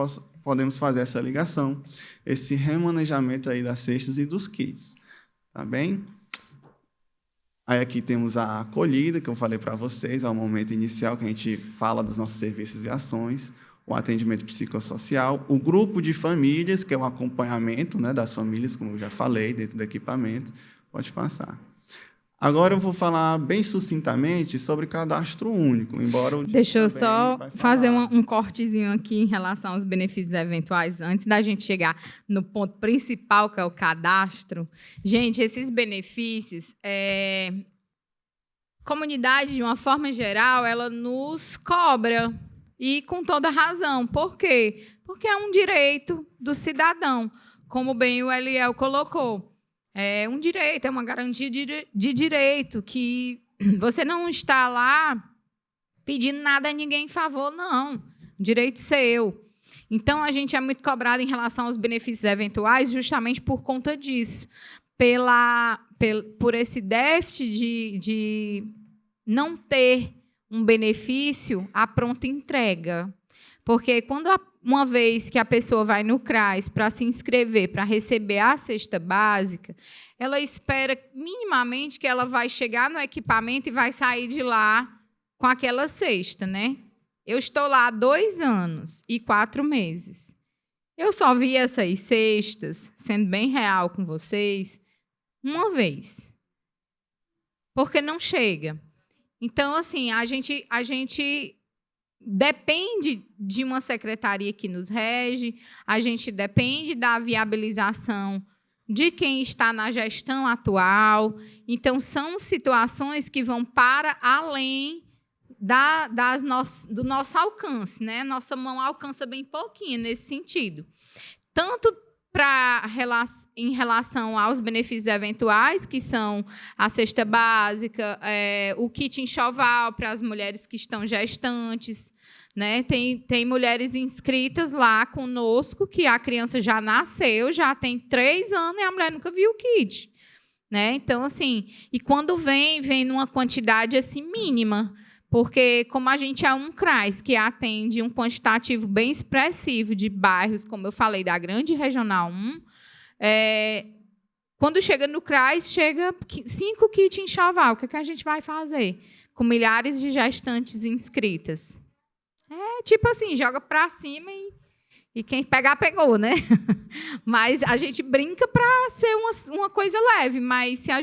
D: podemos fazer essa ligação, esse remanejamento aí das cestas e dos kits. Tá bem? Aí aqui temos a acolhida, que eu falei para vocês, é o momento inicial que a gente fala dos nossos serviços e ações, o atendimento psicossocial, o grupo de famílias, que é o acompanhamento, né, das famílias, como eu já falei, dentro do equipamento. Pode passar. Agora eu vou falar bem sucintamente sobre cadastro único, embora o
B: Deixa eu só fazer um cortezinho aqui em relação aos benefícios eventuais, antes da gente chegar no ponto principal, que é o cadastro. Gente, esses benefícios, comunidade, de uma forma geral, ela nos cobra, e com toda razão. Por quê? Porque é um direito do cidadão, como bem o Eliel colocou. É um direito, é uma garantia de direito, que você não está lá pedindo nada a ninguém em favor, não. O direito seu. Então, a gente é muito cobrado em relação aos benefícios eventuais justamente por conta disso. Por esse déficit de não ter um benefício à pronta entrega. Porque uma vez que a pessoa vai no CRAS para se inscrever, para receber a cesta básica, ela espera minimamente que ela vai chegar no equipamento e vai sair de lá com aquela cesta, né? Eu estou lá há 2 anos e 4 meses. Eu só vi essas cestas, sendo bem real com vocês, uma vez. Porque não chega. Então, assim, a gente depende de uma secretaria que nos rege, a gente depende da viabilização de quem está na gestão atual. Então, são situações que vão para além do nosso alcance, né? Nossa mão alcança bem pouquinho nesse sentido. Tanto em relação aos benefícios eventuais, que são a cesta básica, o kit enxoval para as mulheres que estão gestantes, né? Tem mulheres inscritas lá conosco que a criança já nasceu, já tem 3 anos e a mulher nunca viu o kit, né? Então, assim, e quando vem numa quantidade assim mínima, porque como a gente é um CRAS que atende um quantitativo bem expressivo de bairros, como eu falei, da grande Regional 1, quando chega no CRAS, chega 5 kits enxoval. O que a gente vai fazer com milhares de gestantes inscritas? Tipo assim, joga para cima e quem pegar, pegou, né? Mas a gente brinca para ser uma coisa leve, mas se a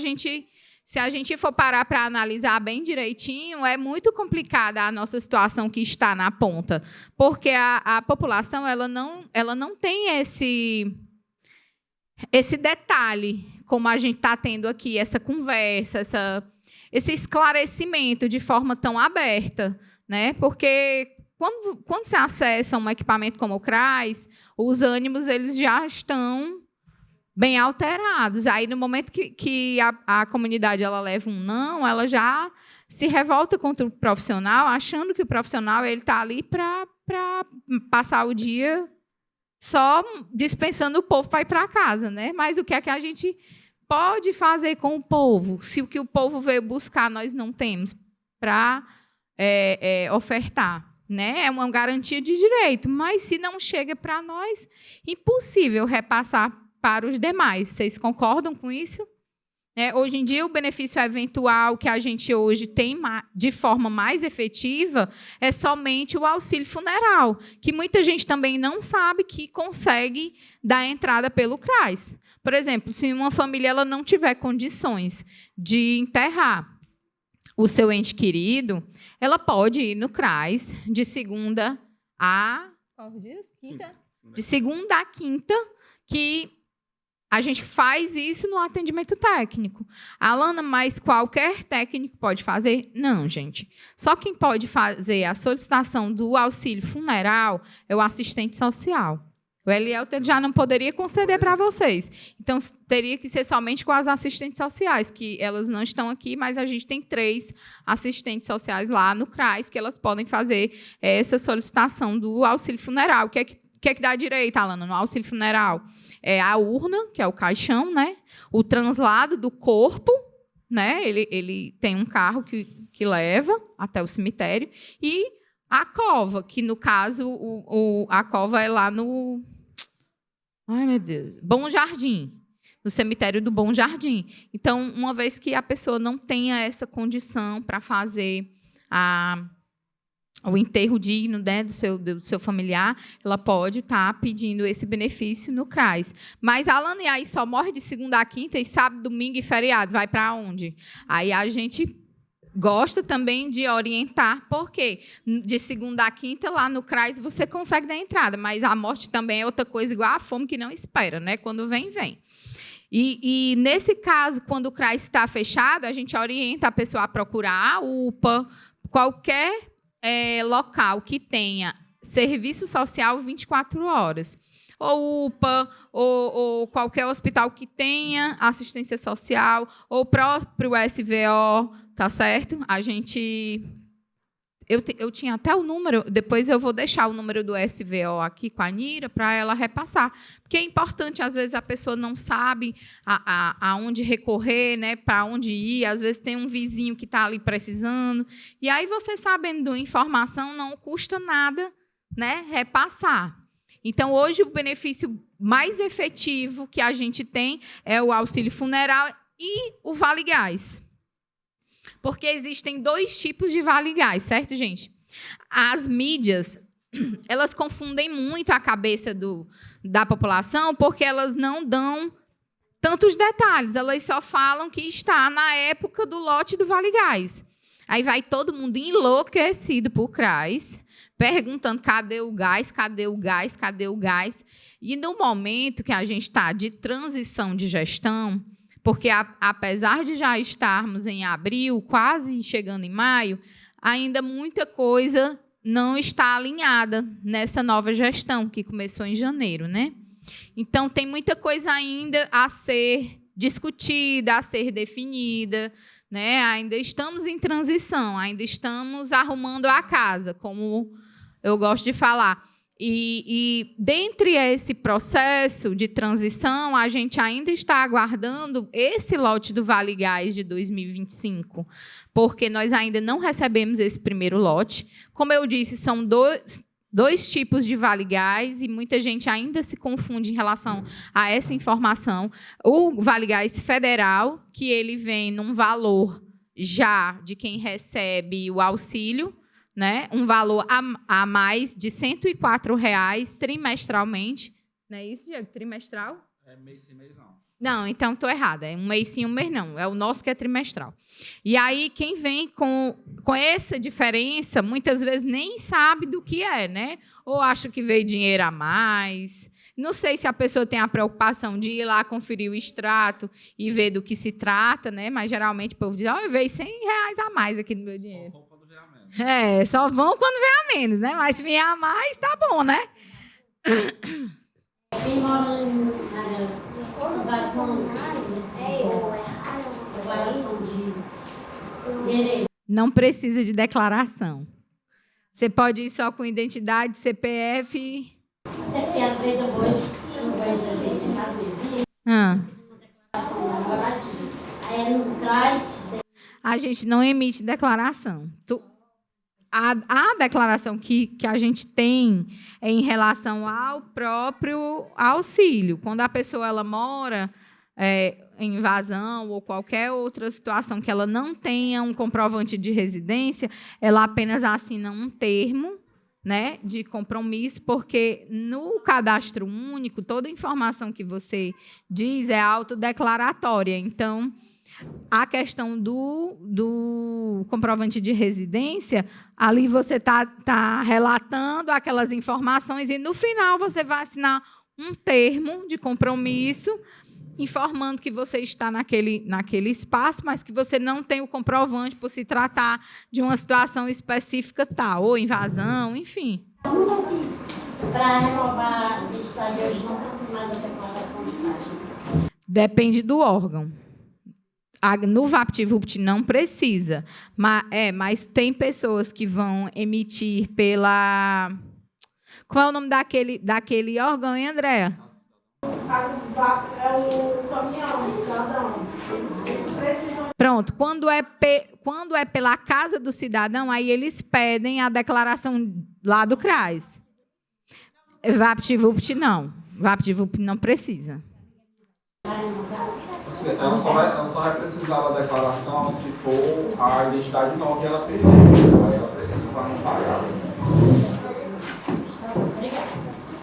B: gente for parar para analisar bem direitinho, é muito complicada a nossa situação que está na ponta, porque a população ela não tem esse detalhe, como a gente está tendo aqui, essa conversa, esse esclarecimento de forma tão aberta, né? Porque quando se acessa um equipamento como o CRAS, os ânimos eles já estão bem alterados. Aí, no momento que a comunidade ela leva um não, ela já se revolta contra o profissional, achando que o profissional está ali para passar o dia só dispensando o povo para ir para casa, né? Mas o que é que a gente pode fazer com o povo, se o que o povo veio buscar nós não temos para ofertar? Né? É uma garantia de direito, mas se não chega para nós, impossível repassar para os demais. Vocês concordam com isso? Hoje em dia, o benefício eventual que a gente hoje tem de forma mais efetiva é somente o auxílio funeral, que muita gente também não sabe que consegue dar entrada pelo CRAS. Por exemplo, se uma família ela não tiver condições de enterrar o seu ente querido, ela pode ir no CRAS de segunda a... Qual dia? Quinta? De segunda a quinta, que a gente faz isso no atendimento técnico. Alana, mas qualquer técnico pode fazer? Não, gente. Só quem pode fazer a solicitação do auxílio funeral é o assistente social. O Eliel já não poderia conceder para vocês. Então, teria que ser somente com as assistentes sociais, que elas não estão aqui, mas a gente tem 3 assistentes sociais lá no CRAS, que elas podem fazer essa solicitação do auxílio funeral. O que é que dá direito, Alana, no auxílio funeral? É a urna, que é o caixão, né? O translado do corpo, né? Ele tem um carro que leva até o cemitério, e a cova, que, no caso, a cova é lá no... Ai, meu Deus. Bom Jardim, no cemitério do Bom Jardim. Então, uma vez que a pessoa não tenha essa condição para fazer o enterro digno, né, do seu familiar, ela pode estar pedindo esse benefício no CRAS. Mas, Alana, e aí só morre de segunda a quinta, e sábado, domingo e feriado, vai para onde? Aí a gente gosta também de orientar, porque de segunda a quinta, lá no CRAS, você consegue dar entrada, mas a morte também é outra coisa, igual a fome que não espera, né? Quando vem, vem. E nesse caso, quando o CRAS está fechado, a gente orienta a pessoa a procurar a UPA, qualquer local que tenha serviço social 24 horas. Ou UPA, ou qualquer hospital que tenha assistência social, ou próprio SVO, tá certo? A gente... Eu tinha até o número, depois eu vou deixar o número do SVO aqui com a Nira para ela repassar. Porque é importante, às vezes a pessoa não sabe aonde recorrer, né, para onde ir, às vezes tem um vizinho que está ali precisando. E aí, você sabendo da informação, não custa nada, né, repassar. Então, hoje, o benefício mais efetivo que a gente tem é o auxílio funeral e o Vale Gás. Porque existem 2 tipos de Vale Gás, certo, gente? As mídias, elas confundem muito a cabeça da população, porque elas não dão tantos detalhes. Elas só falam que está na época do lote do Vale Gás. Aí vai todo mundo enlouquecido por CRAS, perguntando cadê o gás, cadê o gás, cadê o gás. E no momento que a gente está de transição de gestão, porque apesar de já estarmos em abril, quase chegando em maio, ainda muita coisa não está alinhada nessa nova gestão que começou em janeiro, né? Então, tem muita coisa ainda a ser discutida, a ser definida, né? Ainda estamos em transição, ainda estamos arrumando a casa, como eu gosto de falar. E dentre esse processo de transição, a gente ainda está aguardando esse lote do Vale Gás de 2025, porque nós ainda não recebemos esse primeiro lote. Como eu disse, são dois tipos de Vale Gás e muita gente ainda se confunde em relação a essa informação. O Vale Gás federal, que ele vem num valor já de quem recebe o auxílio, né? Um valor a mais de R$ 104,00 trimestralmente. Não é isso, Diego? Trimestral?
C: É mês sim, mês não.
B: Não, então estou errada. É um mês sim, um mês não. É o nosso que é trimestral. E aí, quem vem com essa diferença, muitas vezes nem sabe do que é, né? Ou acha que veio dinheiro a mais. Não sei se a pessoa tem a preocupação de ir lá conferir o extrato e ver do que se trata, né? Mas, geralmente, o povo diz, veio R$ 100,00 a mais aqui no meu dinheiro.
C: Só quando vier a menos.
B: Só vão quando vier a menos, né? Mas se vier a mais, tá bom, né?
F: Quem mora na invasão declaração de endereço.
B: Não precisa de declaração. Você pode ir só com identidade, CPF.
F: CPF, às vezes eu vou receber em casa de declaração laborativa. Aí ele não traz.
B: A gente não emite declaração. A declaração que a gente tem é em relação ao próprio auxílio. Quando a pessoa ela mora em invasão ou qualquer outra situação que ela não tenha um comprovante de residência, ela apenas assina um termo, né, de compromisso, porque no cadastro único, toda informação que você diz é autodeclaratória. Então, a questão do comprovante de residência, ali você está relatando aquelas informações e, no final, você vai assinar um termo de compromisso informando que você está naquele espaço, mas que você não tem o comprovante por se tratar de uma situação específica tal, ou invasão, enfim.
F: Para renovar a identidade hoje, não precisa mais da declaração de imagem.
B: Depende do órgão. No VaptVupt não precisa, mas tem pessoas que vão emitir pela... Qual é o nome daquele órgão, hein, Andréa?
G: É o caminhão, cidadão. Eles precisam...
B: Pronto, quando é pela casa do cidadão, aí eles pedem a declaração lá do CRAS. VaptVupt não. VaptVupt não precisa.
C: Ela só vai precisar da declaração se for a identidade nova e ela pertence. Aí ela precisa para não pagar.
F: Obrigada.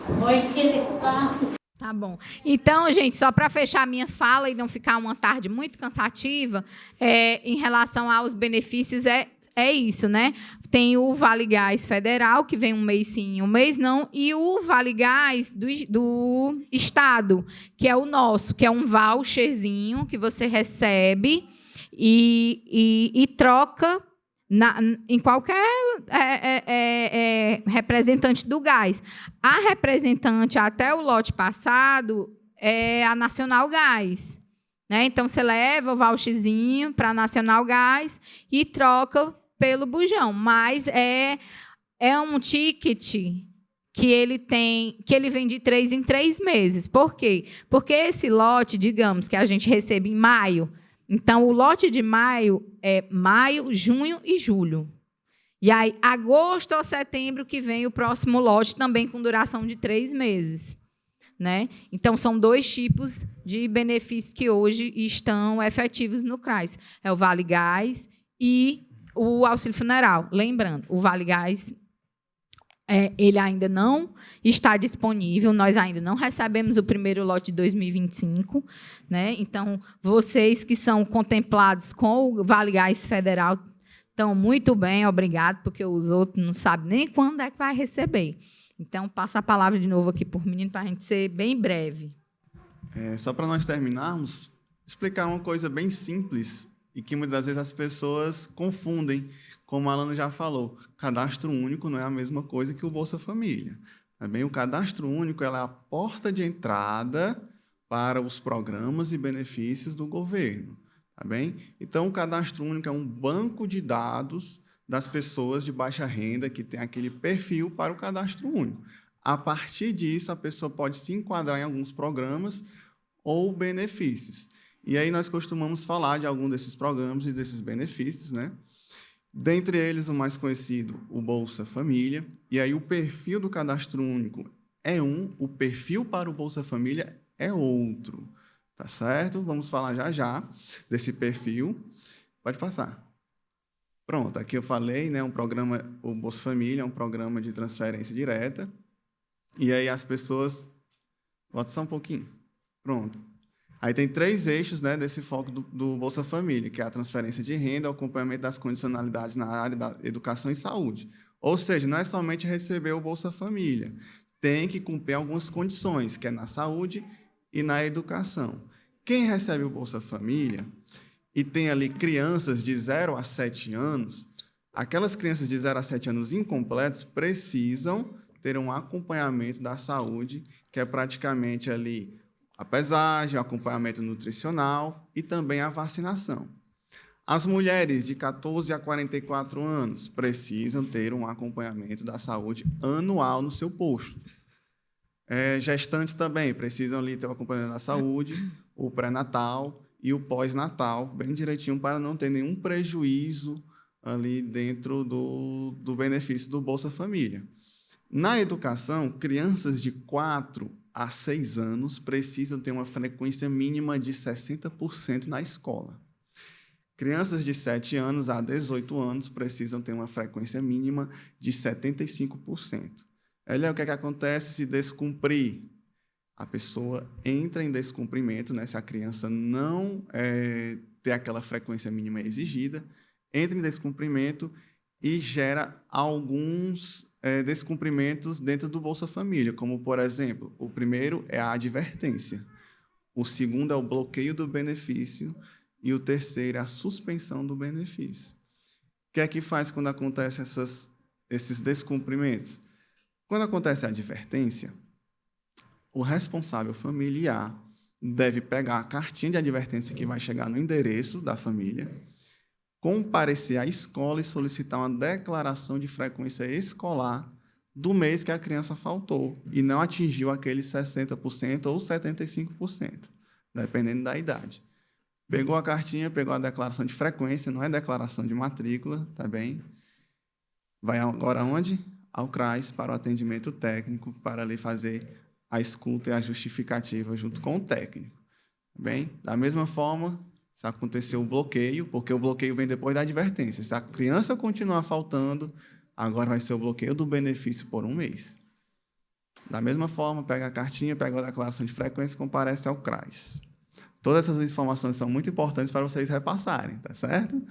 F: Vou querer
B: Tá bom. Então, gente, só para fechar a minha fala e não ficar uma tarde muito cansativa, em relação aos benefícios, é isso, né? Tem o Vale Gás Federal, que vem um mês sim, um mês não, e o Vale Gás do Estado, que é o nosso, que é um voucherzinho que você recebe e troca em qualquer representante do gás. A representante até o lote passado é a Nacional Gás, né? Então, você leva o voucherzinho para a Nacional Gás e troca pelo bujão. Mas é um ticket que ele vem de 3 em 3 meses. Por quê? Porque esse lote, digamos, que a gente recebe em maio, então, o lote de maio é maio, junho e julho. E aí, agosto ou setembro, que vem o próximo lote, também com duração de 3 meses. Né? Então, são 2 tipos de benefícios que hoje estão efetivos no CRAS. É o Vale Gás e o auxílio funeral. Lembrando, o Vale Gás ele ainda não está disponível, nós ainda não recebemos o primeiro lote de 2025. Né? Então, vocês que são contemplados com o Vale Gás Federal estão muito bem, obrigado, porque os outros não sabem nem quando é que vai receber. Então, passo a palavra de novo aqui para o menino, para a gente ser bem breve.
D: Só para nós terminarmos, explicar uma coisa bem simples e que muitas vezes as pessoas confundem. Como a Alana já falou, cadastro único não é a mesma coisa que o Bolsa Família. Também o cadastro único é a porta de entrada para os programas e benefícios do governo. Tá bem? Então, o cadastro único é um banco de dados das pessoas de baixa renda que tem aquele perfil para o cadastro único. A partir disso, a pessoa pode se enquadrar em alguns programas ou benefícios. E aí nós costumamos falar de algum desses programas e desses benefícios, né? Dentre eles, o mais conhecido, o Bolsa Família. E aí o perfil do cadastro único é o perfil para o Bolsa Família é outro. Tá certo? Vamos falar já desse perfil. Pode passar. Pronto, aqui eu falei, né, o Bolsa Família é um programa de transferência direta. E aí as pessoas... Bota só um pouquinho. Pronto. Aí tem 3 eixos, né, desse foco do Bolsa Família, que é a transferência de renda, o acompanhamento das condicionalidades na área da educação e saúde. Ou seja, não é somente receber o Bolsa Família, tem que cumprir algumas condições, que é na saúde e na educação. Quem recebe o Bolsa Família e tem ali crianças de 0 a 7 anos, aquelas crianças de 0 a 7 anos incompletos precisam ter um acompanhamento da saúde, que é praticamente ali a pesagem, o acompanhamento nutricional e também a vacinação. As mulheres de 14 a 44 anos precisam ter um acompanhamento da saúde anual no seu posto. Gestantes também precisam ali ter o acompanhamento da saúde, o pré-natal e o pós-natal, bem direitinho, para não ter nenhum prejuízo ali dentro do benefício do Bolsa Família. Na educação, crianças de 4 a 6 anos precisam ter uma frequência mínima de 60% na escola. Crianças de 7 anos a 18 anos precisam ter uma frequência mínima de 75%. Olha o que acontece se descumprir. A pessoa entra em descumprimento, né? Se a criança não ter aquela frequência mínima exigida, entra em descumprimento e gera alguns descumprimentos dentro do Bolsa Família, como, por exemplo, o primeiro é a advertência, o segundo é o bloqueio do benefício e o terceiro é a suspensão do benefício. O que é que faz quando acontecem esses descumprimentos? Quando acontece a advertência, o responsável familiar deve pegar a cartinha de advertência que vai chegar no endereço da família, comparecer à escola e solicitar uma declaração de frequência escolar do mês que a criança faltou e não atingiu aqueles 60% ou 75%, dependendo da idade. Pegou a cartinha, pegou a declaração de frequência, não é declaração de matrícula, tá bem? Vai agora aonde? Ao CRAS para o atendimento técnico, para ali fazer a escuta e a justificativa junto com o técnico. Tá bem? Da mesma forma, se acontecer o bloqueio, porque o bloqueio vem depois da advertência. Se a criança continuar faltando, agora vai ser o bloqueio do benefício por 1 mês. Da mesma forma, pega a cartinha, pega a declaração de frequência e comparece ao CRAS. Todas essas informações são muito importantes para vocês repassarem, tá certo?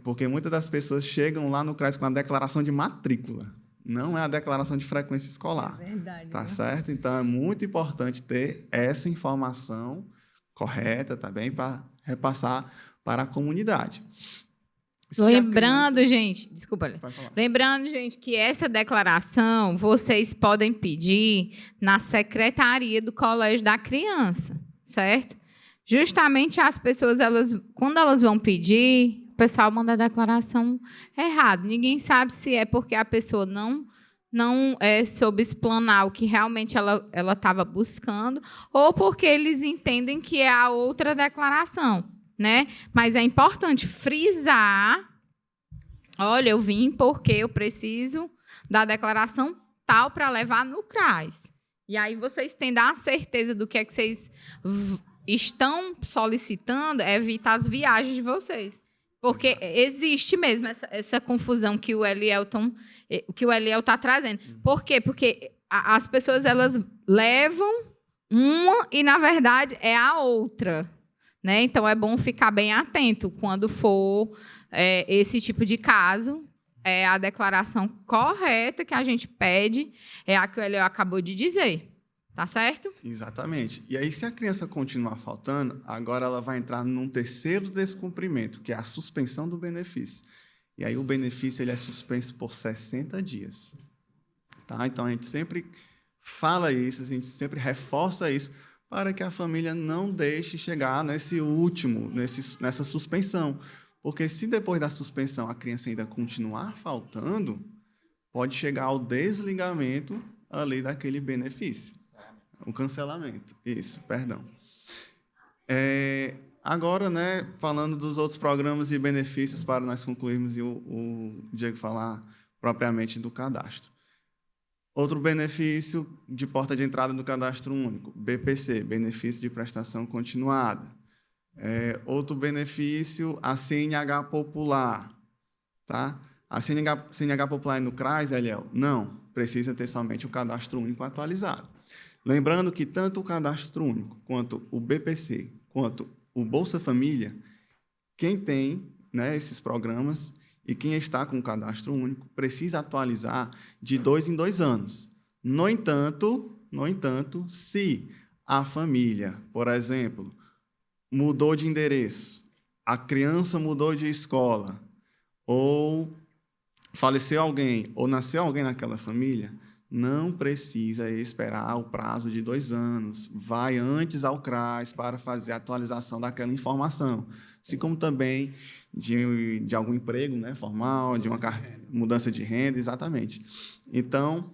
D: Porque muitas das pessoas chegam lá no CRAS com a declaração de matrícula, não é a declaração de frequência escolar.
B: É verdade.
D: Tá certo? Então, é muito importante ter essa informação correta também para repassar para a comunidade.
B: Lembrando, gente, desculpa.
D: Pode falar.
B: Lembrando, gente, que essa declaração vocês podem pedir na secretaria do Colégio da Criança, certo? Justamente as pessoas, quando elas vão pedir, o pessoal manda a declaração errada. Ninguém sabe se é porque a pessoa não soube explanar o que realmente ela estava buscando, ou porque eles entendem que é a outra declaração, né? Mas é importante frisar, olha, eu vim porque eu preciso da declaração tal para levar no CRAS. E aí vocês têm a certeza do que é que vocês estão solicitando, evita as viagens de vocês. Porque existe mesmo essa confusão que o Eliel está trazendo. Por quê? Porque as pessoas elas levam uma e, na verdade, é a outra. Né? Então, é bom ficar bem atento quando for esse tipo de caso. A declaração correta que a gente pede é a que o Eliel acabou de dizer. Tá certo?
D: Exatamente. E aí, se a criança continuar faltando, agora ela vai entrar num terceiro descumprimento, que é a suspensão do benefício. E aí o benefício ele é suspenso por 60 dias. Tá? Então, a gente sempre fala isso, a gente sempre reforça isso, para que a família não deixe chegar nesse último, nessa suspensão. Porque se depois da suspensão a criança ainda continuar faltando, pode chegar ao desligamento ali daquele benefício. O cancelamento. Isso, perdão. Agora, né, falando dos outros programas e benefícios para nós concluirmos e o Diego falar propriamente do cadastro. Outro benefício de porta de entrada do cadastro único, BPC, benefício de prestação continuada. Outro benefício, a CNH popular. Tá? A CNH popular é no CRAS, Eliel? Não, precisa ter somente o cadastro único atualizado. Lembrando que tanto o cadastro único, quanto o BPC, quanto o Bolsa Família, quem tem, né, esses programas e quem está com o cadastro único precisa atualizar de 2 em 2 anos. No entanto, se a família, por exemplo, mudou de endereço, a criança mudou de escola, ou faleceu alguém, ou nasceu alguém naquela família, não precisa esperar o prazo de 2 anos. Vai antes ao CRAS para fazer a atualização daquela informação. Assim como também de algum emprego, né, formal, de uma mudança de renda, exatamente. Então,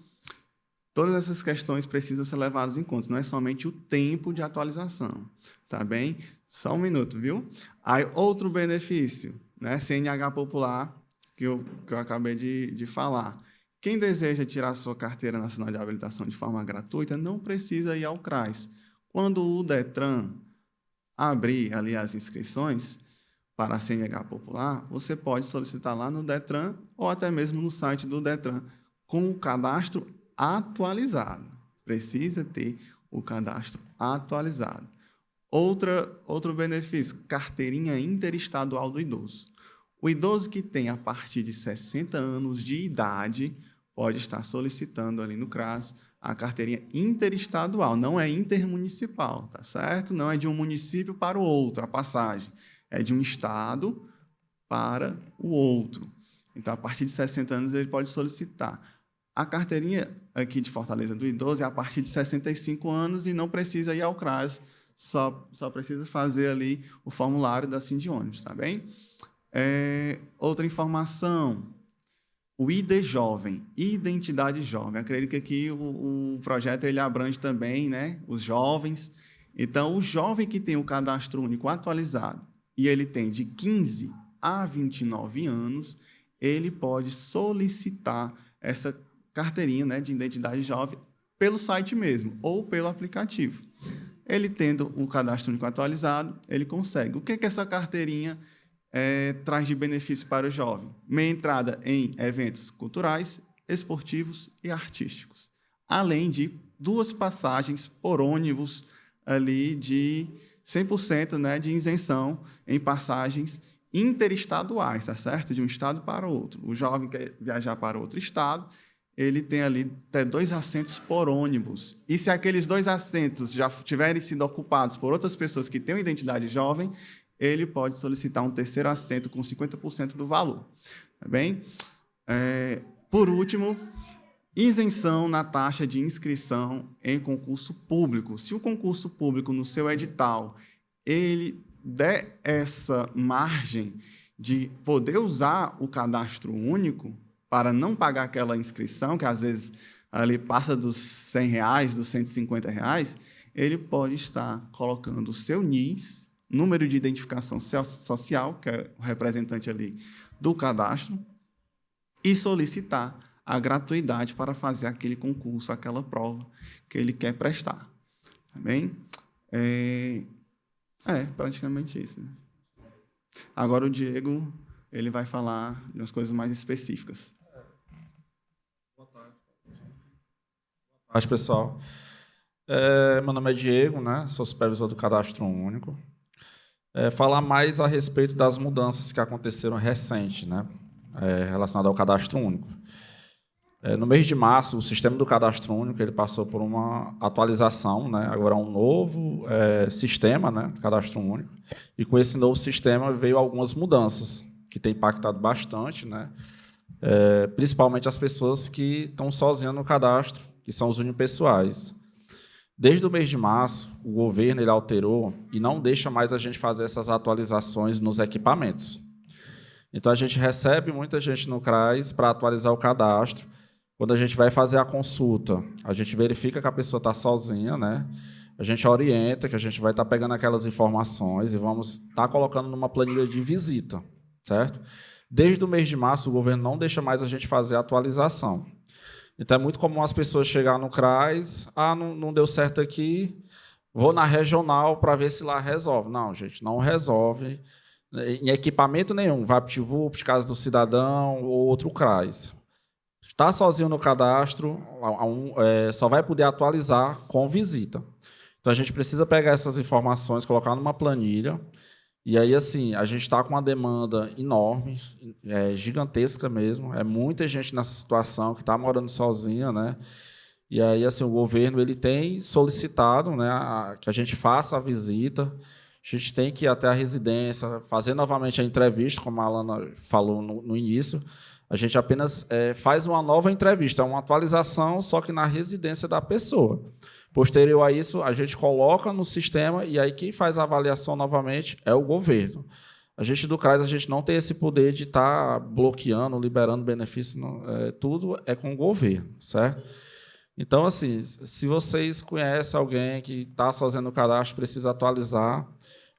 D: todas essas questões precisam ser levadas em conta. Não é somente o tempo de atualização. Tá bem? Só um minuto, viu? Aí, outro benefício, né, CNH popular, que eu acabei de falar. Quem deseja tirar sua carteira nacional de habilitação de forma gratuita não precisa ir ao CRAS. Quando o DETRAN abrir ali as inscrições para a CNH popular, você pode solicitar lá no DETRAN ou até mesmo no site do DETRAN com o cadastro atualizado. Precisa ter o cadastro atualizado. Outro benefício, carteirinha interestadual do idoso. O idoso que tem a partir de 60 anos de idade pode estar solicitando ali no CRAS a carteirinha interestadual, não é intermunicipal, tá certo? Não é de um município para o outro, a passagem. É de um estado para o outro. Então, a partir de 60 anos, ele pode solicitar. A carteirinha aqui de Fortaleza do idoso é a partir de 65 anos e não precisa ir ao CRAS, só precisa fazer ali o formulário da Sindônibus, tá bem? Outra informação, o ID Jovem, Identidade Jovem. Acredito que aqui o projeto ele abrange também, né, os jovens. Então, o jovem que tem o cadastro único atualizado e ele tem de 15 a 29 anos, ele pode solicitar essa carteirinha, né, de identidade jovem pelo site mesmo ou pelo aplicativo. Ele tendo o cadastro único atualizado, ele consegue. O que essa carteirinha traz de benefício para o jovem? Meia entrada em eventos culturais, esportivos e artísticos. além de 2 passagens por ônibus ali de 100%, né, de isenção em passagens interestaduais, tá certo? De um estado para outro. O jovem quer viajar para outro estado, ele tem ali até 2 assentos por ônibus. E se aqueles 2 assentos já tiverem sido ocupados por outras pessoas que têm uma identidade jovem, ele pode solicitar um 3º assento com 50% do valor. Tá bem? Por último, isenção na taxa de inscrição em concurso público. Se o concurso público, no seu edital, ele der essa margem de poder usar o cadastro único para não pagar aquela inscrição, que às vezes ali passa dos R$100, dos R$150, ele pode estar colocando o seu NIS, número de identificação social, que é o representante ali do cadastro, e solicitar a gratuidade para fazer aquele concurso, aquela prova que ele quer prestar. Tá bem? Praticamente isso. Né? Agora o Diego ele vai falar de umas coisas mais específicas.
H: Boa tarde, pessoal. Meu nome é Diego, né? Sou supervisor do Cadastro Único. Falar mais a respeito das mudanças que aconteceram recente, né? Relacionado ao Cadastro Único. No mês de março, o sistema do Cadastro Único ele passou por uma atualização, né? Agora é um novo sistema, né, do Cadastro Único, e com esse novo sistema veio algumas mudanças que têm impactado bastante, né? Principalmente as pessoas que estão sozinhas no cadastro, que são os unipessoais. Desde o mês de março, o governo ele alterou e não deixa mais a gente fazer essas atualizações nos equipamentos. Então, a gente recebe muita gente no CRAS para atualizar o cadastro. Quando a gente vai fazer a consulta, a gente verifica que a pessoa está sozinha, né? A gente orienta que a gente vai estar pegando aquelas informações e vamos estar colocando numa planilha de visita, certo? Desde o mês de março, o governo não deixa mais a gente fazer a atualização. Então, é muito comum as pessoas chegarem no CRAS, não deu certo aqui, vou na regional para ver se lá resolve. Não, gente, não resolve. Em equipamento nenhum, vai para o TIVUP, Casa do Cidadão ou outro CRAS. Está sozinho no cadastro, só vai poder atualizar com visita. Então, a gente precisa pegar essas informações, colocar numa planilha, e aí, assim, a gente está com uma demanda enorme, gigantesca mesmo, é muita gente nessa situação que está morando sozinha, né? E aí, assim, o governo ele tem solicitado, né, que a gente faça a visita, a gente tem que ir até a residência, fazer novamente a entrevista, como a Alana falou no início. A gente apenas faz uma nova entrevista, uma atualização, só que na residência da pessoa. Posterior a isso, a gente coloca no sistema e aí quem faz a avaliação novamente é o governo. A gente do CRAS, a gente não tem esse poder de estar bloqueando, liberando benefícios, tudo é com o governo, certo? Então, assim, se vocês conhecem alguém que está fazendo o cadastro, precisa atualizar,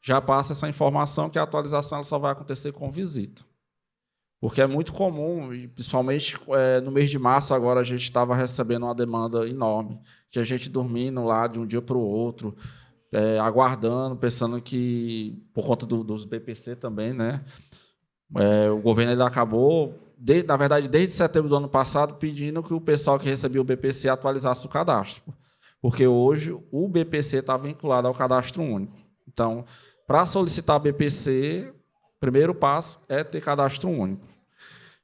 H: já passa essa informação que a atualização ela só vai acontecer com visita. Porque é muito comum, e principalmente no mês de março, agora a gente estava recebendo uma demanda enorme, de a gente dormindo lá de um dia para o outro, aguardando, pensando que, por conta dos BPC também, né, o governo ele acabou, na verdade, desde setembro do ano passado, pedindo que o pessoal que recebia o BPC atualizasse o cadastro. Porque hoje o BPC está vinculado ao Cadastro Único. Então, para solicitar BPC, o primeiro passo é ter cadastro único.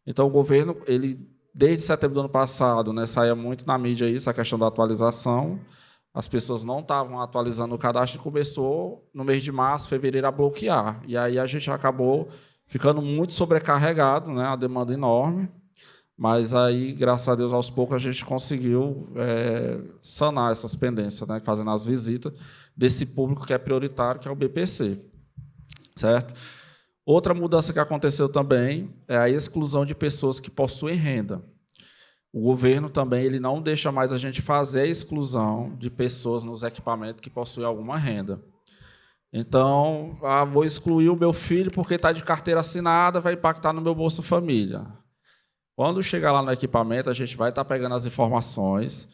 H: Então, o governo, ele, desde setembro do ano passado, né, saía muito na mídia isso, a questão da atualização. As pessoas não estavam atualizando o cadastro e começou, no mês de março, fevereiro, a bloquear. E aí a gente acabou ficando muito sobrecarregado, né, a demanda enorme. Mas aí, graças a Deus, aos poucos, a gente conseguiu sanar essas pendências, né, fazendo as visitas desse público que é prioritário, que é o BPC. Certo? Outra mudança que aconteceu também é a exclusão de pessoas que possuem renda. O governo também ele não deixa mais a gente fazer a exclusão de pessoas nos equipamentos que possuem alguma renda. Então, vou excluir o meu filho porque está de carteira assinada, vai impactar no meu Bolsa Família. Quando chegar lá no equipamento, a gente vai estar pegando as informações,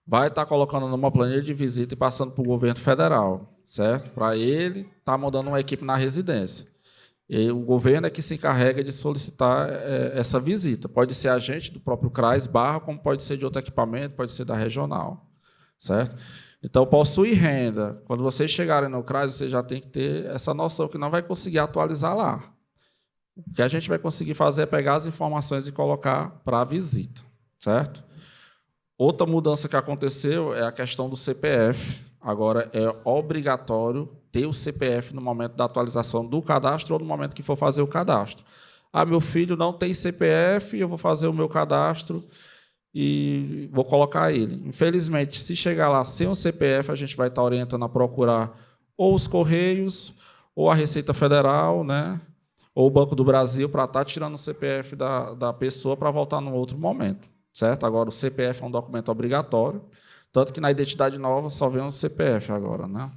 H: vai estar colocando numa planilha de visita e passando para o governo federal, certo? Para ele estar mandando uma equipe na residência. E o governo é que se encarrega de solicitar essa visita. Pode ser agente do próprio CRAS, como pode ser de outro equipamento, pode ser da regional. Certo? Então, possui renda. Quando vocês chegarem no CRAS, você já tem que ter essa noção que não vai conseguir atualizar lá. O que a gente vai conseguir fazer é pegar as informações e colocar para a visita. Certo? Outra mudança que aconteceu é a questão do CPF. Agora é obrigatório ter o CPF no momento da atualização do cadastro ou no momento que for fazer o cadastro. Ah, meu filho não tem CPF, eu vou fazer o meu cadastro e vou colocar ele. Infelizmente, se chegar lá sem o CPF, a gente vai estar orientando a procurar ou os Correios, ou a Receita Federal, né, ou o Banco do Brasil, para estar tirando o CPF da pessoa para voltar num outro momento. Certo? Agora, o CPF é um documento obrigatório, tanto que na identidade nova só vem o CPF agora, né?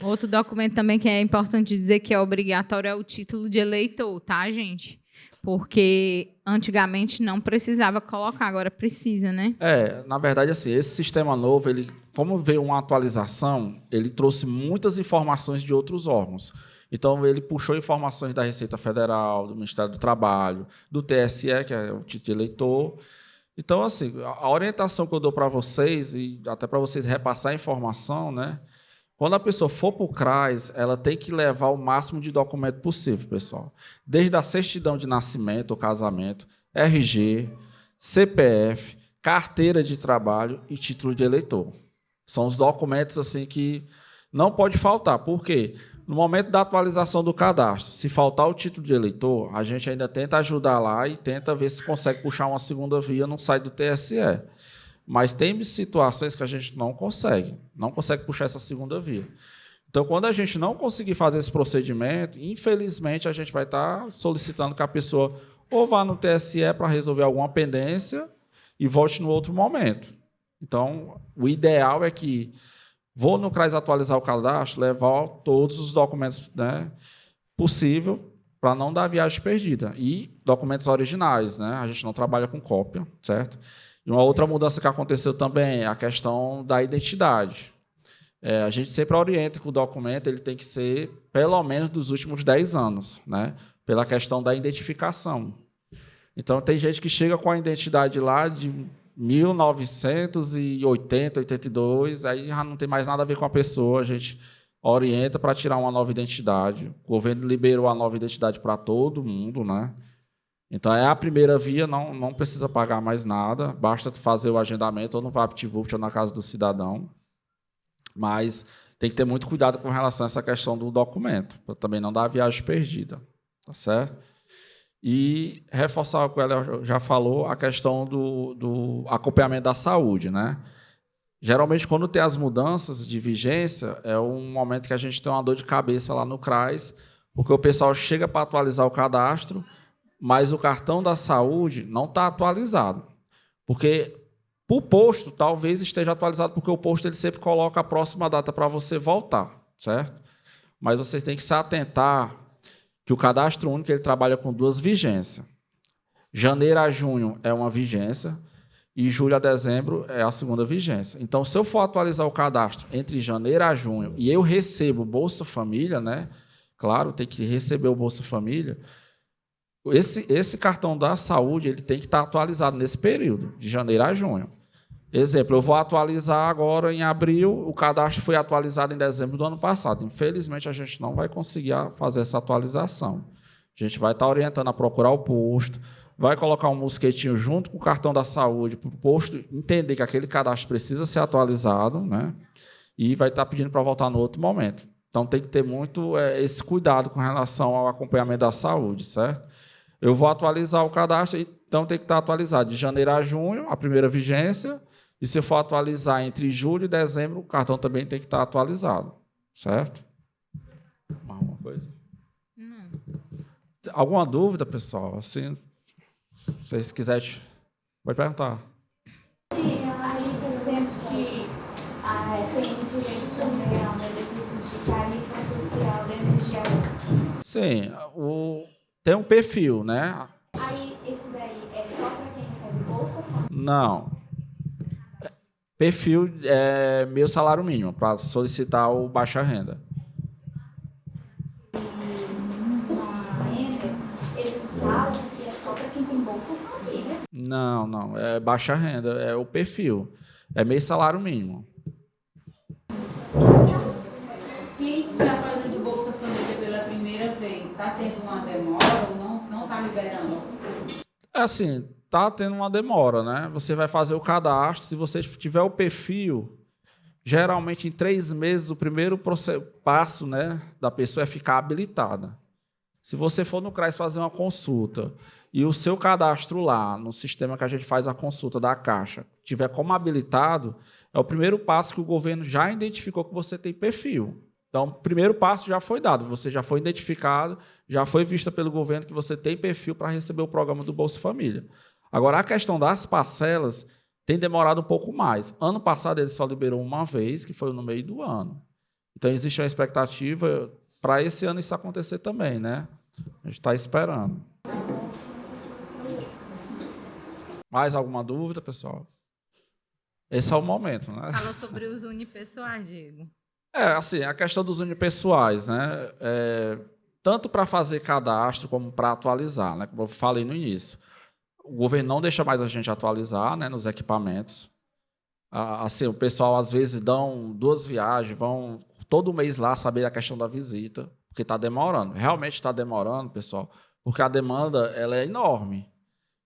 B: Outro documento também que é importante dizer que é obrigatório é o título de eleitor, tá, gente? Porque antigamente não precisava colocar, agora precisa, né?
H: Na verdade, assim, esse sistema novo, ele, como veio uma atualização, ele trouxe muitas informações de outros órgãos. Então, ele puxou informações da Receita Federal, do Ministério do Trabalho, do TSE, que é o título de eleitor. Então, assim, a orientação que eu dou para vocês, e até para vocês repassar a informação, né? Quando a pessoa for para o CRAS, ela tem que levar o máximo de documento possível, pessoal. Desde a certidão de nascimento ou casamento, RG, CPF, carteira de trabalho e título de eleitor. São os documentos assim que não pode faltar. Por quê? No momento da atualização do cadastro, se faltar o título de eleitor, a gente ainda tenta ajudar lá e tenta ver se consegue puxar uma segunda via no site do TSE. Mas tem situações que a gente não consegue puxar essa segunda via. Então, quando a gente não conseguir fazer esse procedimento, infelizmente, a gente vai estar solicitando que a pessoa ou vá no TSE para resolver alguma pendência e volte no outro momento. Então, o ideal é que vou no CRAS atualizar o cadastro, levar todos os documentos, né, possível para não dar viagem perdida. E documentos originais, né? A gente não trabalha com cópia, certo? E uma outra mudança que aconteceu também é a questão da identidade. A gente sempre orienta que o documento ele tem que ser, pelo menos, dos últimos 10 anos, né? Pela questão da identificação. Então, tem gente que chega com a identidade lá de 1980, 82, aí já não tem mais nada a ver com a pessoa, a gente orienta para tirar uma nova identidade. O governo liberou a nova identidade para todo mundo, né? Então, é a primeira via, não precisa pagar mais nada, basta fazer o agendamento ou no VaptVupt ou na Casa do Cidadão. Mas tem que ter muito cuidado com relação a essa questão do documento, para também não dar a viagem perdida. Tá certo? E reforçar o que ela já falou, a questão do acompanhamento da saúde, né? Geralmente, quando tem as mudanças de vigência, é um momento que a gente tem uma dor de cabeça lá no CRAS, porque o pessoal chega para atualizar o cadastro, mas o cartão da saúde não está atualizado. Porque o posto talvez esteja atualizado, porque o posto ele sempre coloca a próxima data para você voltar, certo? Mas vocês têm que se atentar que o cadastro único ele trabalha com 2 vigências. Janeiro a junho é uma vigência e julho a dezembro é a segunda vigência. Então, se eu for atualizar o cadastro entre janeiro a junho e eu recebo Bolsa Família, né? Claro, tem que receber o Bolsa Família. Esse cartão da saúde ele tem que estar atualizado nesse período, de janeiro a junho. Exemplo, eu vou atualizar agora em abril, o cadastro foi atualizado em dezembro do ano passado. Infelizmente, a gente não vai conseguir fazer essa atualização. A gente vai estar orientando a procurar o posto, vai colocar um mosquetinho junto com o cartão da saúde para o posto entender que aquele cadastro precisa ser atualizado, né? E vai estar pedindo para voltar no outro momento. Então, tem que ter muito esse cuidado com relação ao acompanhamento da saúde, certo? Eu vou atualizar o cadastro, então tem que estar atualizado de janeiro a junho, a primeira vigência, e se eu for atualizar entre julho e dezembro, o cartão também tem que estar atualizado, certo? Alguma coisa? Não. Alguma dúvida, pessoal? Assim, se vocês quiserem, pode perguntar.
F: Sim, aí, por exemplo, que tem direito também ao benefício de tarifa social da energia.
H: Sim, tem um perfil, né?
F: Aí, esse daí é só para quem recebe bolsa?
H: Não. Perfil é meu salário mínimo, para solicitar o baixa renda.
F: E
H: Não. É baixa renda, é o perfil. É meio salário mínimo.
E: Quem está fazendo Bolsa Família pela primeira vez, está tendo uma demora ou não está liberando?
H: É assim, tá tendo uma demora, né? Você vai fazer o cadastro, se você tiver o perfil, geralmente em 3 meses o primeiro passo, né, da pessoa é ficar habilitada. Se você for no CRAS fazer uma consulta e o seu cadastro lá, no sistema que a gente faz a consulta da Caixa, tiver como habilitado, é o primeiro passo que o governo já identificou que você tem perfil. Então, o primeiro passo já foi dado, você já foi identificado, já foi visto pelo governo que você tem perfil para receber o programa do Bolsa Família. Agora, a questão das parcelas tem demorado um pouco mais. Ano passado, ele só liberou uma vez, que foi no meio do ano. Então, existe uma expectativa para esse ano isso acontecer também, né? A gente está esperando. Mais alguma dúvida, pessoal? Esse é o momento, né?
B: Fala sobre os unipessoais, Diego.
H: Assim, a questão dos unipessoais, né? Tanto para fazer cadastro como para atualizar, né? Como eu falei no início. O governo não deixa mais a gente atualizar, né, nos equipamentos. Assim, o pessoal, às vezes, dão 2 viagens, vão todo mês lá saber a questão da visita, porque está demorando. Realmente está demorando, pessoal, porque a demanda ela é enorme.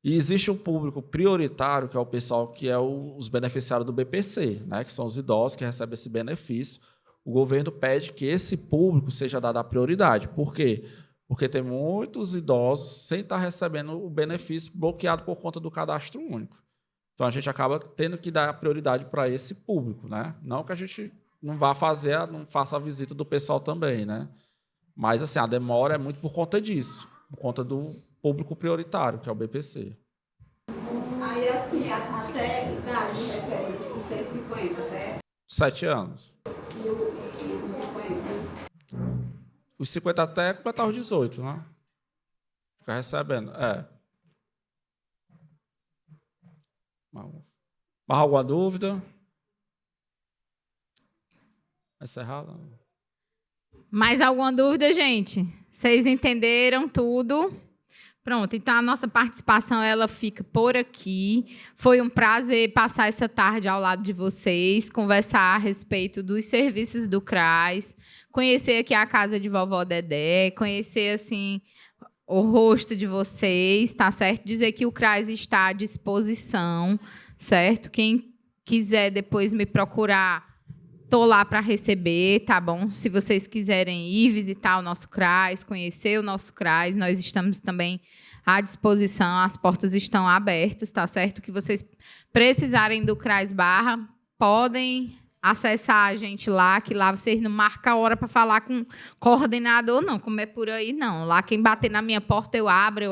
H: E existe um público prioritário, que é o pessoal que é os beneficiários do BPC, né, que são os idosos que recebem esse benefício. O governo pede que esse público seja dado a prioridade. Por quê? Porque tem muitos idosos sem estar recebendo o benefício bloqueado por conta do cadastro único. Então, a gente acaba tendo que dar prioridade para esse público, né? Não que a gente não faça a visita do pessoal também, né? Mas, assim, a demora é muito por conta disso, por conta do público prioritário, que é o BPC.
E: Aí, assim, até idade, os 150, né?
H: 7 anos.
E: E os 50?
H: Os 50 até completar os 18, né? Fica recebendo. Mais alguma dúvida? Encerrado?
B: Mais alguma dúvida, gente? Vocês entenderam tudo? Pronto, então a nossa participação ela fica por aqui. Foi um prazer passar essa tarde ao lado de vocês, conversar a respeito dos serviços do CRAS, conhecer aqui a casa de vovó Dedé, conhecer assim o rosto de vocês, tá certo? Dizer que o CRAS está à disposição, certo? Quem quiser depois me procurar, estou lá para receber, tá bom? Se vocês quiserem ir visitar o nosso CRAS, conhecer o nosso CRAS, nós estamos também à disposição, as portas estão abertas, tá certo? Que vocês precisarem do CRAS Barra, podem acessar a gente lá, que lá vocês não marcam a hora para falar com coordenador, não, como é por aí, não. Lá quem bater na minha porta, eu abro,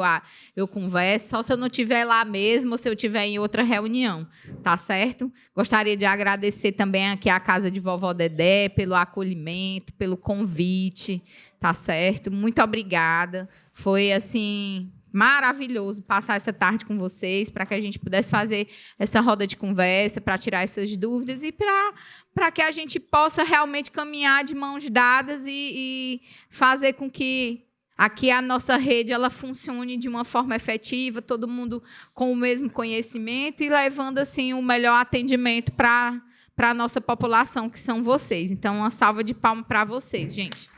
B: eu converso, só se eu não estiver lá mesmo ou se eu estiver em outra reunião, tá certo? Gostaria de agradecer também aqui a casa de vovó Dedé pelo acolhimento, pelo convite, tá certo? Muito obrigada. Foi, assim, maravilhoso passar essa tarde com vocês, para que a gente pudesse fazer essa roda de conversa, para tirar essas dúvidas e para que a gente possa realmente caminhar de mãos dadas e fazer com que aqui a nossa rede ela funcione de uma forma efetiva, todo mundo com o mesmo conhecimento e levando assim o melhor atendimento para a nossa população, que são vocês. Então, uma salva de palmas para vocês, gente.